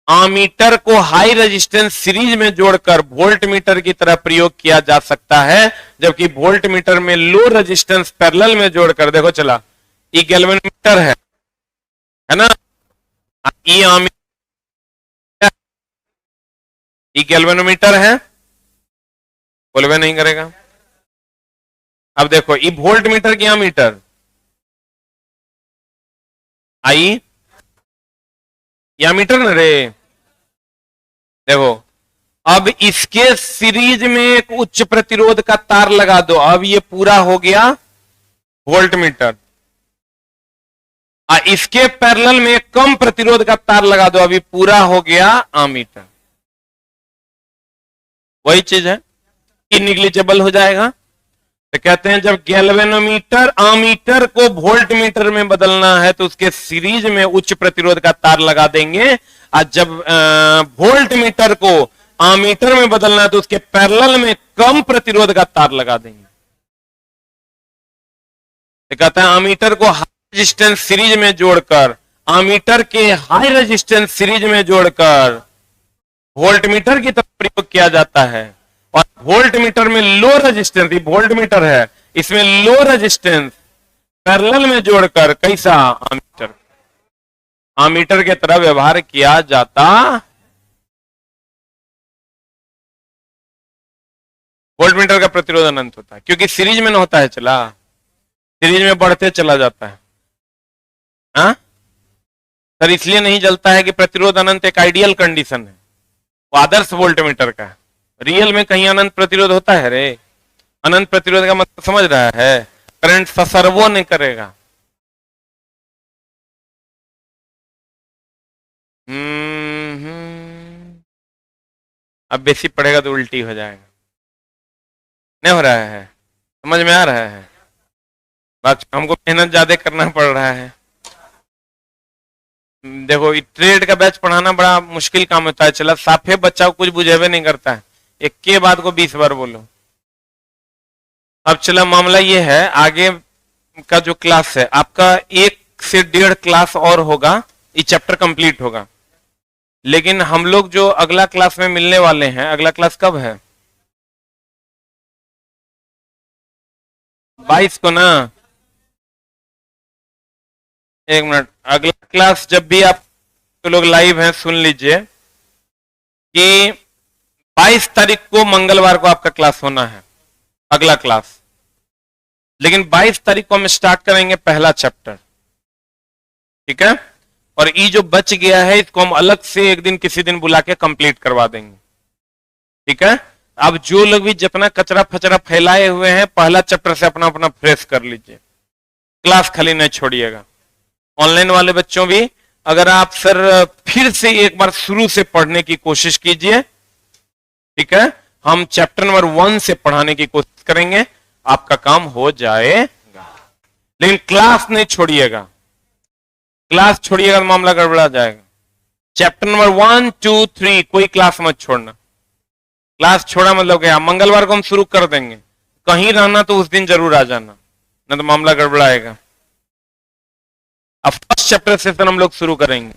आमीटर को हाई रेजिस्टेंस सीरीज में जोड़कर वोल्ट मीटर की तरह प्रयोग किया जा सकता है, जबकि वोल्ट मीटर में लो रेजिस्टेंस पैरेलल में जोड़कर, देखो चला, ये गैल्वेनोमीटर है ना, ये आमीटर, ये गैल्वेनोमीटर है, बोलवे नहीं करेगा। अब देखो, ये वोल्ट मीटर की आमीटर आई, या मीटर न रे, देखो अब इसके सीरीज में एक उच्च प्रतिरोध का तार लगा दो, अब ये पूरा हो गया वोल्ट मीटर। इसके पैरेलल में एक कम प्रतिरोध का तार लगा दो, अभी पूरा हो गया आमीटर। वही चीज है, इननिग्लिजिबल हो जाएगा। तो कहते हैं जब गैल्वेनोमीटर आमीटर को वोल्ट मीटर में बदलना है तो उसके सीरीज में उच्च प्रतिरोध का तार लगा देंगे, और जब वोल्ट मीटर को आमीटर में बदलना है तो उसके पैरेलल में कम प्रतिरोध का तार लगा देंगे। तो कहते हैं आमीटर को हाई रेजिस्टेंस सीरीज में जोड़कर, आमीटर के हाई रेजिस्टेंस सीरीज में जोड़कर वोल्ट मीटर की तरफ प्रयोग किया जाता है। और वोल्ट मीटर में लो रेजिस्टेंस, वोल्ट मीटर है इसमें लो रेजिस्टेंस पैरेलल में जोड़कर कैसा? आमीटर, आमीटर के तरह व्यवहार किया जाता। वोल्ट मीटर का प्रतिरोध अनंत होता है, क्योंकि सीरीज में न होता है चला। सीरीज में बढ़ते चला जाता है। हाँ सर, इसलिए नहीं जलता है कि प्रतिरोध अनंत एक आइडियल कंडीशन है, वो आदर्श वोल्टमीटर का है। रियल में कहीं अनंत प्रतिरोध होता है रे? अनंत प्रतिरोध का मतलब समझ रहा है? करंट ससर्वो नहीं करेगा। अब बेसिक पढ़ेगा तो उल्टी हो जाएगा। नहीं हो रहा है? समझ में आ रहा है? बात हमको मेहनत ज्यादा करना पड़ रहा है। देखो ट्रेड का बैच पढ़ाना बड़ा मुश्किल काम होता है। चला साफे बच्चा को कुछ बुझेबे नहीं करता है, एक के बात को 20 बार बोलो। अब चला मामला ये है, आगे का जो क्लास है आपका 1 से 1.5 क्लास और होगा, ये चैप्टर कंप्लीट होगा। लेकिन हम लोग जो अगला क्लास में मिलने वाले हैं, अगला क्लास कब है? 22 को ना। एक मिनट, अगला क्लास जब भी आप तो लोग लाइव हैं सुन लीजिए कि 22 तारीख को मंगलवार को आपका क्लास होना है, अगला क्लास। लेकिन 22 तारीख को हम स्टार्ट करेंगे पहला चैप्टर, ठीक है? और ये जो बच गया है इसको हम अलग से एक दिन किसी दिन बुला के कंप्लीट करवा देंगे, ठीक है? अब जो लोग भी जितना कचरा फचरा फैलाए हुए हैं पहला चैप्टर से अपना अपना फ्रेश कर लीजिए, क्लास खाली नहीं छोड़िएगा। ऑनलाइन वाले बच्चों भी अगर आप सर फिर से एक बार शुरू से पढ़ने की कोशिश कीजिए, ठीक है? हम चैप्टर नंबर 1 से पढ़ाने की कोशिश करेंगे, आपका काम हो जाएगा। लेकिन क्लास नहीं छोड़िएगा, क्लास छोड़िएगा तो मामला गड़बड़ा जाएगा। चैप्टर नंबर 1, 2, 3 कोई क्लास मत छोड़ना। क्लास छोड़ा मतलब क्या? मंगलवार को हम शुरू कर देंगे, कहीं रहना तो उस दिन जरूर आ जाना, नहीं तो मामला गड़बड़ाएगा। अब फर्स्ट चैप्टर सेशन हम लोग शुरू करेंगे।